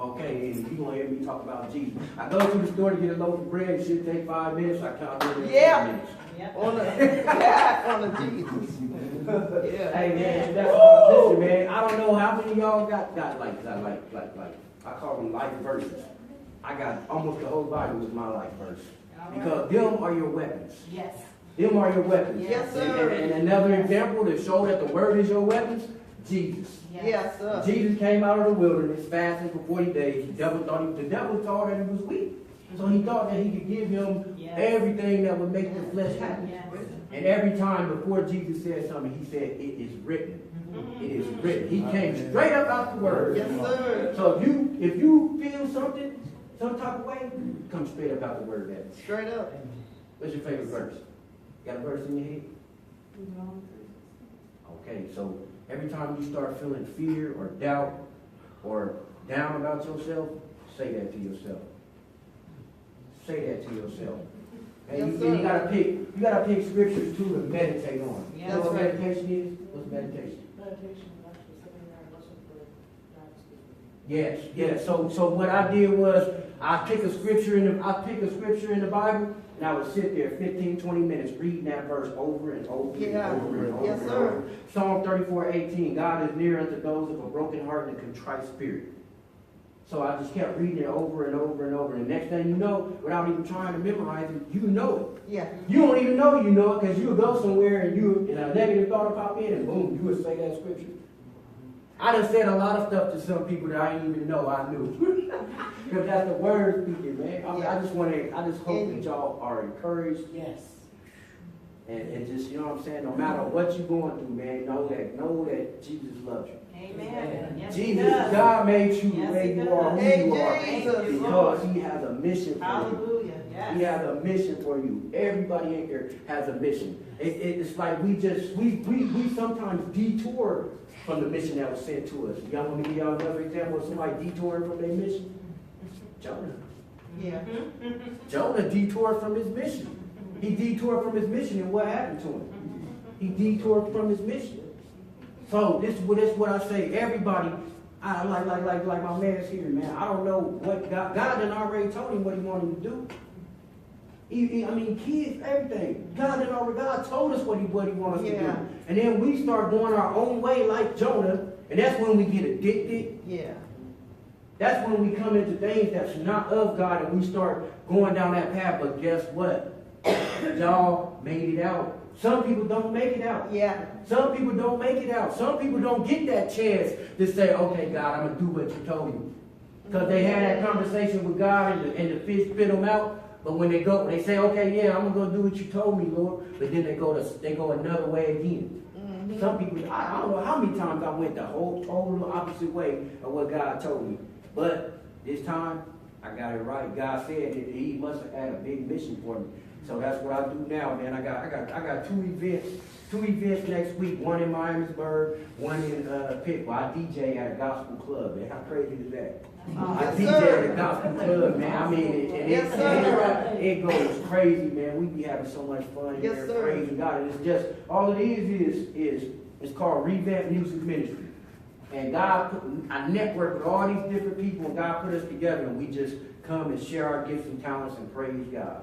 Okay, and you gonna hear me talk about Jesus. I go to the store to get a loaf of bread. It should take 5 minutes. I count it in 5 minutes. On the Jesus. Hey man, listen, man. I don't know how many of y'all got like I call them life verses. I got almost the whole Bible with my life verse because them are your weapons. Yes. Them are your weapons. Yes, sir. And another example to show that the word is your weapons. Jesus. Yes, sir. Jesus came out of the wilderness fasting for 40 days. The devil thought that he was weak. So he thought that he could give him everything that would make the flesh happy. Yes. And every time before Jesus said something, he said, it is written. It is written. He came straight up out the word. Yes, sir. So if you feel something, some type of way, come straight up out the word, man. Straight up. What's your favorite verse? Got a verse in your head? Okay, so every time you start feeling fear or doubt or down about yourself, say that to yourself. Say that to yourself. And you gotta pick scriptures too to meditate on. Yeah, You know what that's right. meditation is? What's meditation? Meditation is actually sitting there and listening for God to speak. Yes. So what I did was I pick a scripture in the Bible And I would sit there 15, 20 minutes reading that verse over and over Yeah. and over and over. Yes, and sir. over. Psalm 34:18, God is near unto those of a broken heart and a contrite spirit. So I just kept reading it over and over and over. And the next thing you know, without even trying to memorize it, you know it. Yeah. You don't even know you know it because you'll go somewhere and a negative thought will pop in and boom, you would say that scripture. I done said a lot of stuff to some people that I didn't even know I knew. Because that's the word speaking, man. I just hope that y'all are encouraged. Yes. And just, you know what I'm saying, no matter what you're going through, man, know that Jesus loves you. Amen. Yes, he Jesus, does. God made you the Yes, way he you does. are, who Hey, you are, Jesus. because He has a mission for you. Hallelujah. Yes. He has a mission for you. Everybody in here has a mission. It's like we sometimes detour from the mission that was sent to us. Y'all want me to give y'all another example of somebody detouring from their mission? Jonah. Yeah. Jonah detoured from his mission. He detoured from his mission, and what happened to him? He detoured from his mission. So this is what I say. Everybody, I like my man's here, man. I don't know what God done already told him what He wanted him to do. Kids, everything. God told us what He wanted us to do. And then we start going our own way like Jonah, and that's when we get addicted. Yeah. That's when we come into things that's not of God, and we start going down that path. But guess what? Y'all made it out. Some people don't make it out. Yeah. Some people don't make it out. Some people don't get that chance to say, okay, God, I'm going to do what You told me. Because they had that conversation with God and the fish spit them out. But when they say, okay, yeah, I'm going to go do what You told me, Lord. But then they go another way again. Mm-hmm. Some people, I don't know how many times I went the whole total opposite way of what God told me. But this time, I got it right. God said that He must have had a big mission for me. So that's what I do now, man. I got two events next week. One in Miamisburg, one in Pitt. Well, I DJ at a gospel club, man. How crazy is that? I Yes, DJ sir. at a gospel club, man. I mean, Yes, sir. it goes crazy, man. We be having so much fun Yes, here, sir. praising God. And it's just all it is it's called Revamp Music Ministry. And I network with all these different people, and God put us together, and we just come and share our gifts and talents and praise God.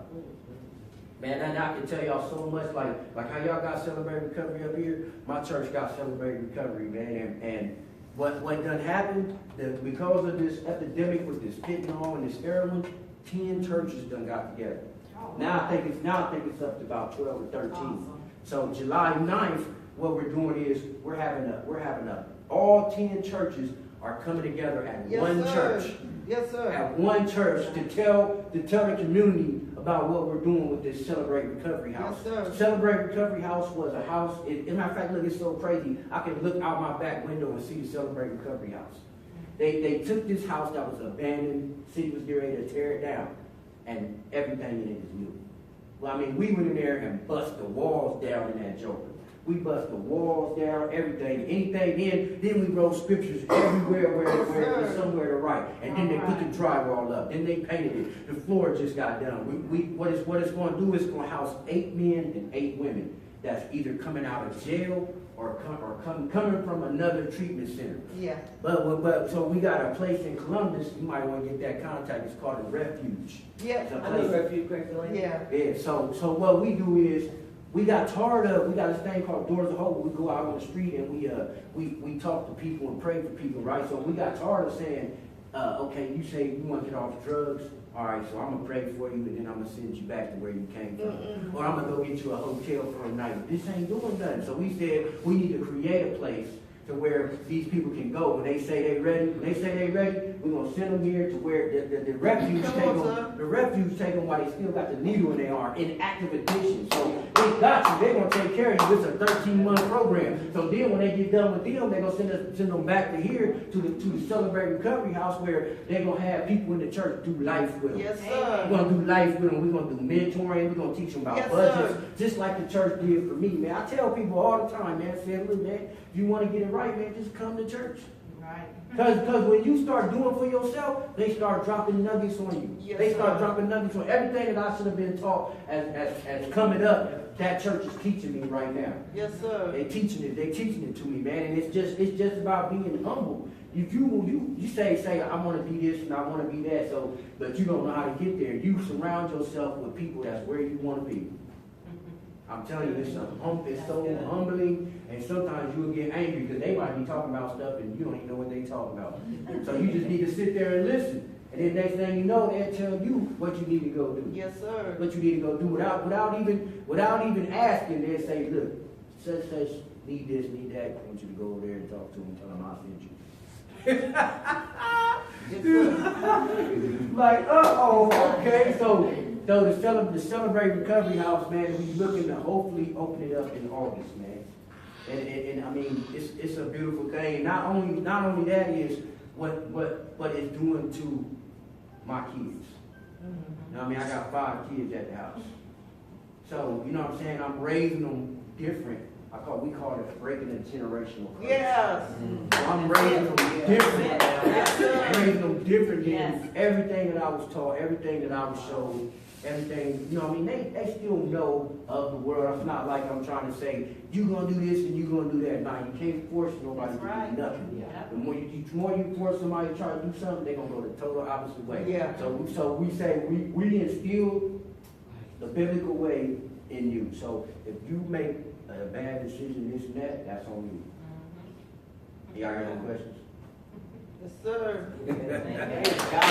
Man, and I can tell y'all so much, like how y'all got Celebrate Recovery up here. My church got Celebrate Recovery, man. And what done happened, because of this epidemic with this fentanyl and this heroin, 10 churches done got together. Now I think it's up to about 12 or 13. Awesome. So July 9th, what we're doing is we're having all 10 churches are coming together at Yes, one sir. church. Yes, sir. At one church to tell the community about what we're doing with this Celebrate Recovery House. Yes, sir. Celebrate Recovery House was a house. As a matter of fact, look, it's so crazy. I can look out my back window and see the Celebrate Recovery House. They took this house that was abandoned. City was getting ready to tear it down, and everything in it is new. Well, I mean, we went in there and bust the walls down in that joker. We bust the walls down, everything, anything. Then we wrote scriptures everywhere where there's somewhere to write. And then they put the drywall up. Then they painted it. The floor just got done. What it's going to do is going to house 8 men and 8 women that's either coming out of jail or coming from another treatment center. Yeah. But so we got a place in Columbus. You might want to get that contact. It's called a Refuge. Yeah. It's a I know place. Refuge Craigslist. Yeah. Yeah, so what we do is we got this thing called Doors of Hope. We go out on the street and we talk to people and pray for people, right? So we got tired of saying, okay, you say you want to get off drugs. All right, so I'm going to pray for you, and then I'm going to send you back to where you came from. Or I'm going to go get you a hotel for a night. This ain't doing nothing. So we said we need to create a place to where these people can go. When they say they ready, we're going to send them here to where the refuge Come take on, them. son. The refuge take them while they still got the needle in their arm, in active addiction. So they got you. They're going to take care of you. It's a 13-month program. So then when they get done with them, they're going to send them back to here to the Celebrate Recovery House where they're going to have people in the church do life with them. Yes, We're sir. going to do life with them. We're going to do mentoring. We're going to teach them about Yes, budgets. sir. Just like the church did for me, man. I tell people all the time, man, say, look, man, if you want to get it right, man, just come to church. Right. Because when you start doing for yourself, they start dropping nuggets on you. Yes, They start sir. dropping nuggets on everything that I should have been taught as coming up. That church is teaching me right now. Yes, sir. They're teaching it to me, man. And it's just about being humble. if you say I want to be this and I want to be that, so but you don't know how to get there. You surround yourself with people that's where you want to be. I'm telling you, it's so humbling, and sometimes you will get angry because they might be talking about stuff and you don't even know what they talking about. So you just need to sit there and listen. And then next thing you know, they'll tell you what you need to go do. Yes, sir. What you need to go do without even asking. They'll say, look, such need this, need that. I want you to go over there and talk to them, tell them I sent you. Like, okay. So the Celebrate Recovery House, man, we're looking to hopefully open it up in August, man. And I mean, it's a beautiful thing. Not only that is what it's doing to my kids. You know what I mean? I got 5 kids at the house. So, you know what I'm saying? I'm raising them different. We call it breaking the generational curse. Yes. So I'm raising them different. Yes. I'm raising them different than Yes. everything that I was taught, everything that I was shown, everything, you know what I mean? They still know of the world. It's not like I'm trying to say, you're going to do this and you're going to do that. Nah, you can't force nobody to do nothing. Yeah. The more you force somebody to try to do something, they're going to go the total opposite way. Yeah. So we say, we instill the biblical way in you. So if you make a bad decision, this and that, that's on you. Y'all got any questions? Yes, sir. Praise God.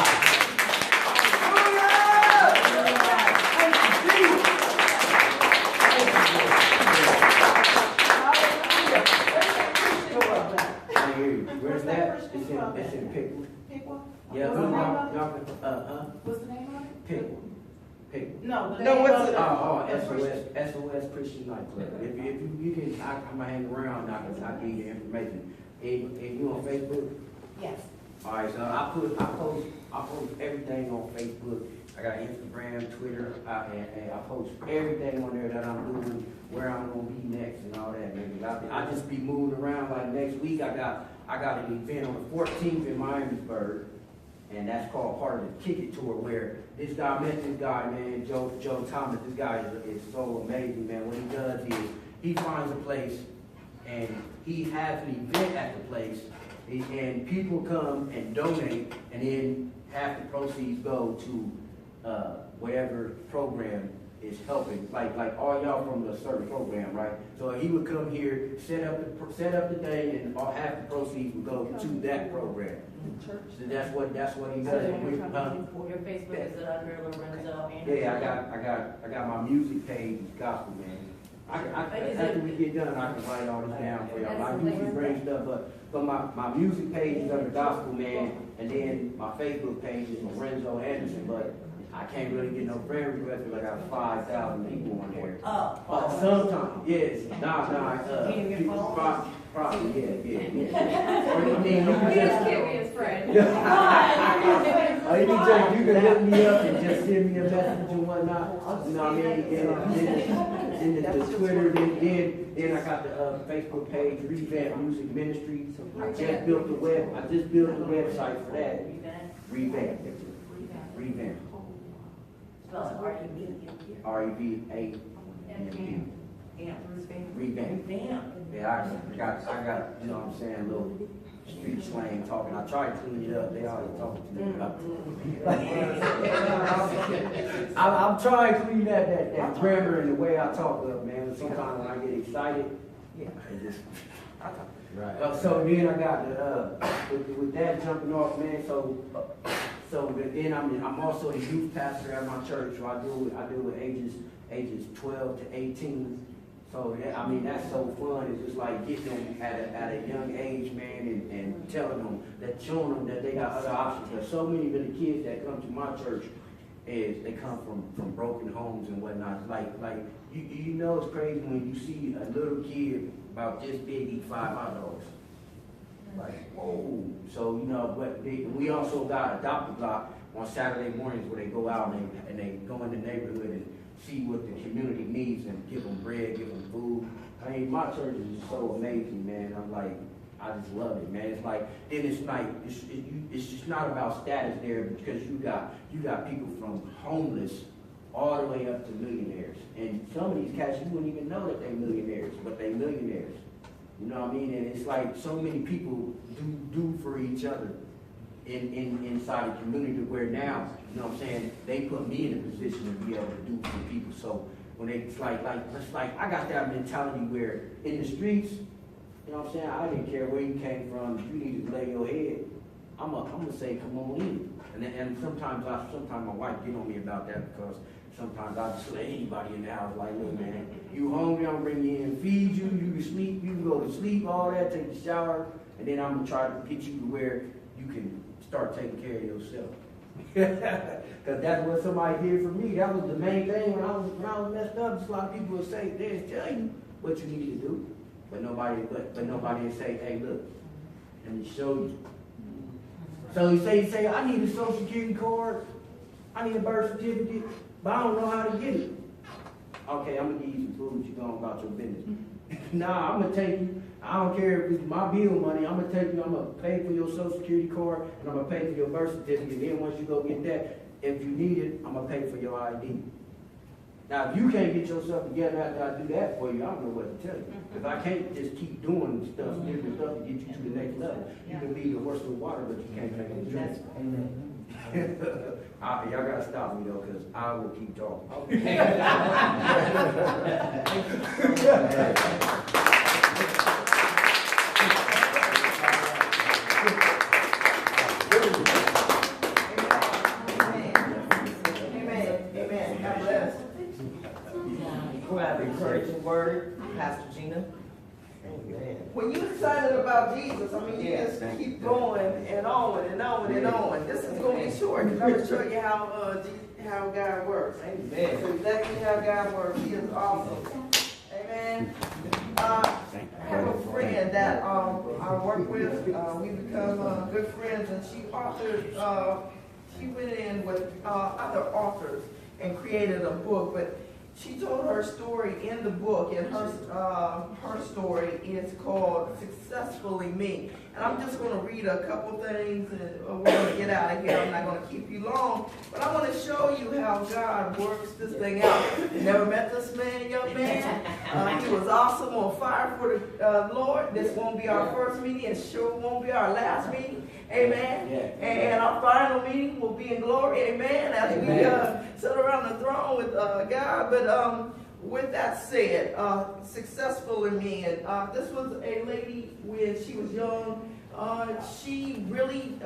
I hear you. Where's that? It's in Pickwood. Pickwood? Yeah, What's the name of it? y'all What's the name of it? Pickwood. No, the No, name what's of it? SOS Christian Nightclub. If you can, I'm gonna hang around and I give you the information. If you on Facebook? Yes. All right, so I post everything on Facebook. I got Instagram, Twitter, and I post everything on there that I'm doing, where I'm gonna be next and all that. Maybe I just be moving around. Like next week, I got an event on the 14th in Miamisburg, and that's called part of the Kick It Tour. Where this guy met this guy, man, Joe Thomas. This guy is so amazing, man. What he does is he finds a place and he has an event at the place. And people come and donate, and then half the proceeds go to whatever program is helping. Like all y'all from a certain program, right? So he would come here, set up the thing, and half the proceeds would go to that program. So that's what he does. Your Facebook is it under Lorenzo Anderson? Yeah, I got my music page, Gospel Man. After we get done, I can write all this down for y'all. I usually bring stuff up. But my music page is under Gospel Man, and then my Facebook page is Lorenzo Anderson, but I can't really get no friend requests because I got 5,000 people on there. Sometimes, yes. Probably, yeah. Or you mean, you can just give me his friend. Or you can look me up and just send me a message and whatnot. You know what I mean? And the Twitter, then I got the Facebook page, Revamp Music Ministry. I just built the website for that. Revamp. Spell it R-E-V-A-M-P. Revamp. Yeah, I got, you know what I'm saying, a little street slang talking. I tried to clean it up. They always talking to me about it. I'm trying to clean that grammar and the way I talk up, man. Sometimes when I get excited, it just... Right. So then I got with that jumping off, man. So then I'm also the youth pastor at my church. So I deal with ages 12 to 18. So I mean that's so fun. It's just like getting them at a young age, man, and telling them showing them that they got other options. Because so many of the kids that come to my church they come from broken homes and whatnot. It's like you know it's crazy when you see a little kid about this big eat 5 hot dogs. Like, whoa. So, you know, but we also got a Adopt a Block on Saturday mornings where they go out and they go in the neighborhood and see what the community needs and give them bread, give them food. I mean, my church is just so amazing, man. I'm like, I just love it, man. It's like, then it's like, it's just not about status there because you got people from homeless all the way up to millionaires. And some of these cats, you wouldn't even know that they're millionaires, but they're millionaires. You know what I mean? And it's like so many people do for each other inside the community where now, you know what I'm saying, they put me in a position to be able to do for people. So when it's like I got that mentality where in the streets, you know what I'm saying, I didn't care where you came from. If you need to lay your head, I'm gonna say, come on in. And sometimes my wife get on me about that because sometimes I just let anybody in the house like, look, man, you hungry, I'm gonna bring you in, feed you, you can sleep, you can go to sleep, all that, take a shower, and then I'm gonna try to get you to where you can start taking care of yourself. Because that's what somebody did for me. That was the main thing when I was messed up. Just a lot of people would say, they tell you what you need to do, but nobody would say, hey, look, let me show you. So you say, I need a social security card, I need a birth certificate, but I don't know how to get it. Okay, I'm gonna give you some food, you go about your business. Nah, I'm gonna take you, I don't care if it's my bill money, I'm gonna take you, I'm gonna pay for your social security card, and I'm gonna pay for your birth certificate. Then once you go get that, if you need it, I'm gonna pay for your ID. Now, if you can't get yourself together after I do that for you, I don't know what to tell you. Because I can't just keep doing stuff, different stuff to get you to the next level. You can be the worst of water, but you can't make it drink. Y'all gotta stop me though, because I will keep talking. Encouraging word, Pastor Gina. Amen. When you're excited about Jesus, I mean, you just keep going and on and on and on. This is going to be short because I'm going to show you how God works. Amen. So exactly how God works. He is awesome. Amen. I have a friend that I work with. We become good friends, and she authored. She went in with other authors and created a book, but she told her story in the book, and her story is called Successfully Me. And I'm just going to read a couple things, and we're going to get out of here. I'm not going to keep you long, but I want to show you how God works this thing out. Never met this man, young man. He was awesome, on fire for the Lord. This won't be our first meeting, and sure won't be our last meeting. Amen. And our final meeting will be in glory. Amen. As we sit around the throne with God. But with that said, Successfully Me. And this was a lady when she was young. She really,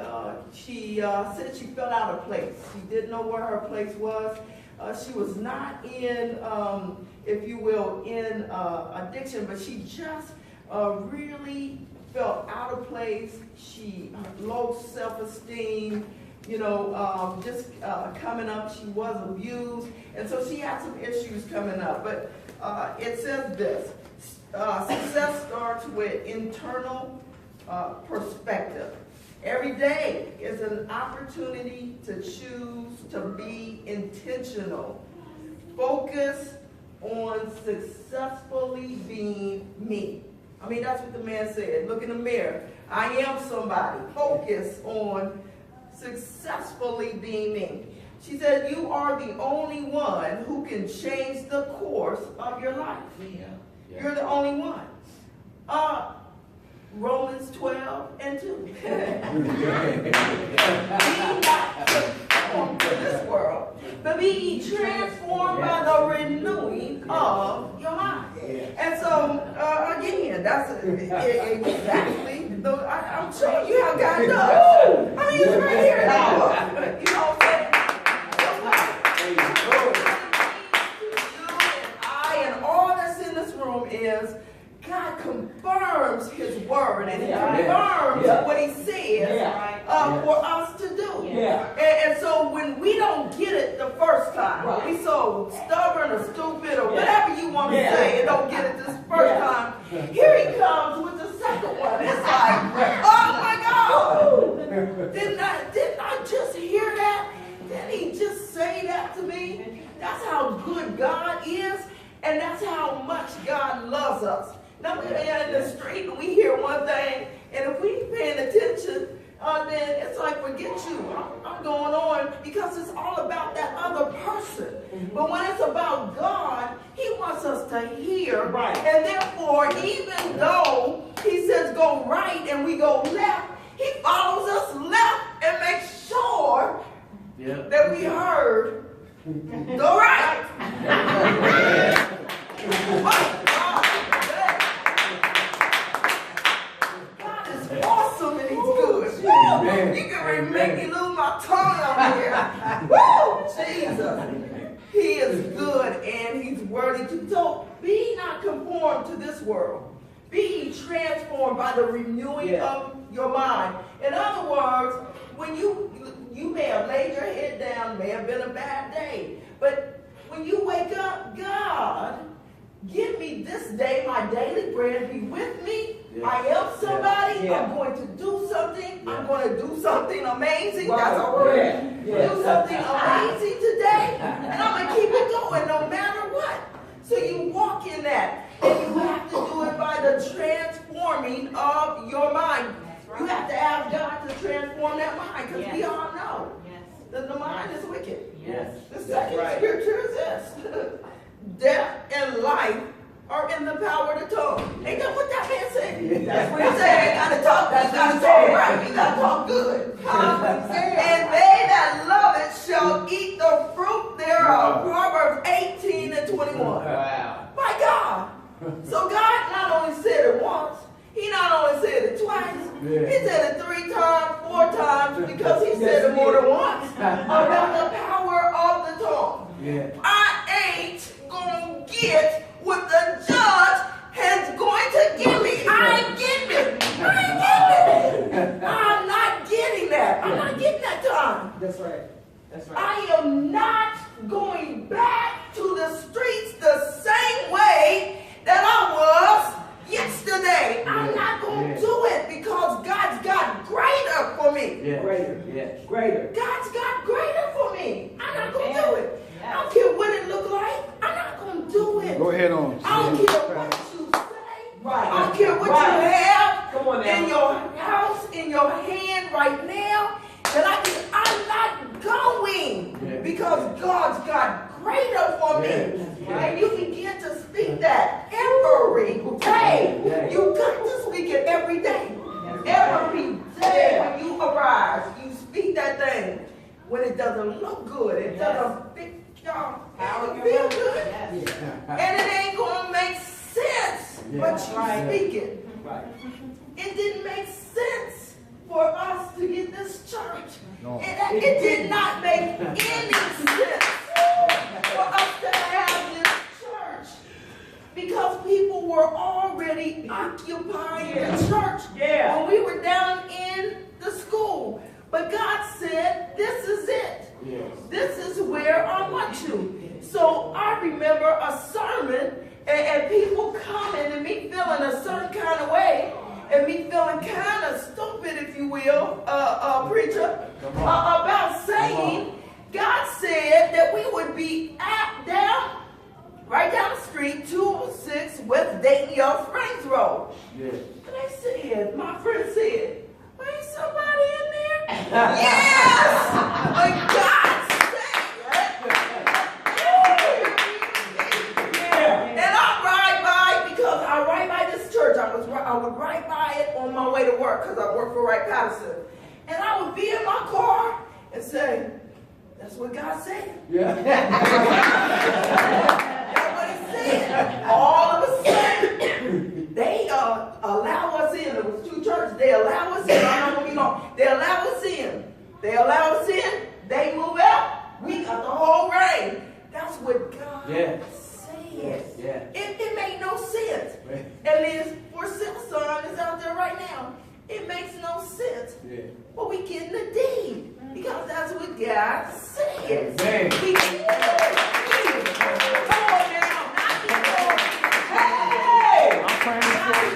she said she felt out of place. She didn't know where her place was. She was not in, if you will, in addiction, but she just really felt out of place. She low self-esteem, you know, just coming up. She was abused, and so she had some issues coming up. But it says this: success starts with internal perspective. Every day is an opportunity to choose to be intentional. Focus on successfully being me. I mean, that's what the man said. Look in the mirror. I am somebody. Focus on successfully being me. She said, you are the only one who can change the course of your life. You're the only one. Romans 12:2. Be not conformed to this world, but be ye transformed by the renewing of your mind. And so, again, that's exactly, I'm showing you how God does. I mean, it's right here in the book. You know what I'm saying? And all that's in this room is God confirms His word, and He confirms what He says for us to do. And so when we don't get it the first time, we so stubborn or stupid or whatever you want to say, and don't get it this first time, here He comes with the second one. It's like, oh my God, didn't I just hear that? Didn't He just say that to me? That's how good God is, and that's how much God loves us. Now we're in the street and we hear one thing, and if we ain't paying attention, then it's like, forget you. I'm going on because it's all about that other person. But when it's about God, he wants us to hear. Right. And therefore, even though he says go right and we go left, he follows us left and makes sure that we heard go right. God is awesome and he's good. Woo! You can make me lose my tongue out here. Woo! Jesus. He is good and he's worthy to. So be not conformed to this world. Be transformed by the renewing of your mind. In other words, when you may have laid your head down, may have been a bad day, but when you wake up, God, give me this day my daily bread. Be with me. I am somebody. I'm going to do something. I'm going to do something amazing. That's a word. Do something amazing today, and I'm going to keep it going no matter what. So you walk in that, and you have to do it by the transforming of your mind. You have to ask God to transform that mind, because we all know that the mind is wicked. The second scripture is this. Death and life are in the power of the tongue. Ain't that what that man said? That's what he said. You gotta talk. You gotta talk right. You gotta talk good. And they that love it shall eat the fruit thereof. Proverbs 18 and 21. Wow. My God. So God not only said it once, he not only said it twice, he said it 3 times, 4 times, because he said it more than once about the power of the tongue. I ain't gonna get what the judge is going to give me. I ain't getting it. I'm not getting that. I'm not getting that time. That's right. I am not going back to the streets the same way that I was yesterday. I'm not going to do it because God's got greater for me. Greater. God's got greater for me. I'm not going to do it. I don't care what it look like. I'm not going to do it. Go ahead on. I don't care what you say. I don't care what you have in your house, in your hand right now. I'm not going because God's got greater for me. And you begin to speak that every day. You got to speak it every day. Every day when you arise, you speak that thing. When it doesn't look good, it doesn't feel good. And it ain't going to make sense, but you speak it. It didn't make sense for us to get this church. It did not make any sense for us to have this church because people were already occupying the church when we were down in the school. But God said, this is it. This is where I want you. So I remember a sermon and people coming and me feeling a certain kind of way and me feeling kind of stupid, if you will, preacher, about saying God said that we would be right down the street, 206 West Dayton Yard Springs Road. And they said, my friend said, ain't somebody in there? Yes! But God said, and I ride by, because I ride by this church. I would ride by it on my way to work, because I work for Wright Patterson. And I would be in my car and say, that's what God said. That's what he said. All of a sudden, they allow us in. It was 2 churches. They allow us in. I'm not going to be long. They allow us in. They allow us in. They move out. We got the whole rain. That's what God said. It made no sense. And this for sale sign is out there right now. It makes no sense. But we getting the deed. Because that's what God said. We getting the deed. Come on now. Hey! I'm praying for you.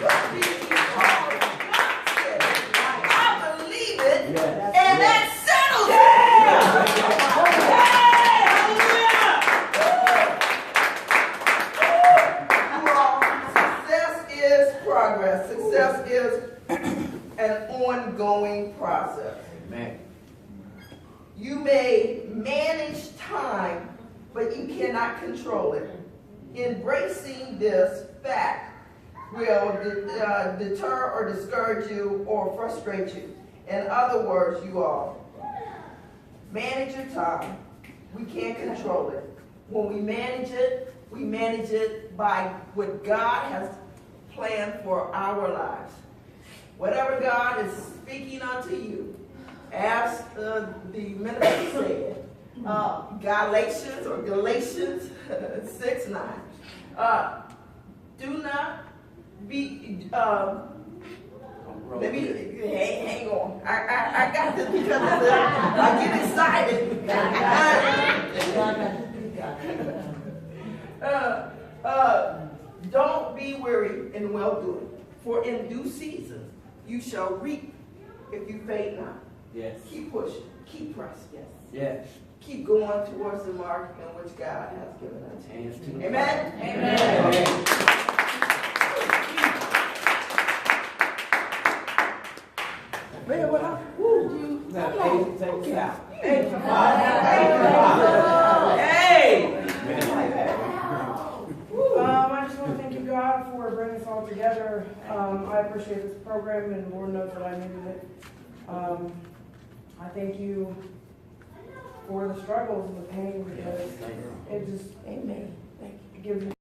I believe it. And that settles it. Success is progress. Success is an ongoing process. Amen. You may manage time, but you cannot control it. Embracing this fact will deter or discourage you or frustrate you. In other words, you all, manage your time. We can't control it. When we manage it by what God has planned for our lives. Whatever God is speaking unto you, as the minister said, Galatians 6:9. Do not be, let me, hang on. I got this because I get excited. Don't be weary in well-doing, for in due season you shall reap if you faint not. Yes. Keep pushing, keep pressing. Yes. Yes. Keep going towards the mark in which God has given us. Hands to the Amen? Amen. Man, what I would you? Now, Come on. take us out. Thank you, Father. Hey! I just want to thank you, God, for bringing us all together. I appreciate this program, and Lord knows that I needed it. I thank you for the struggles and the pain, because it just Amen. Thank you. gives me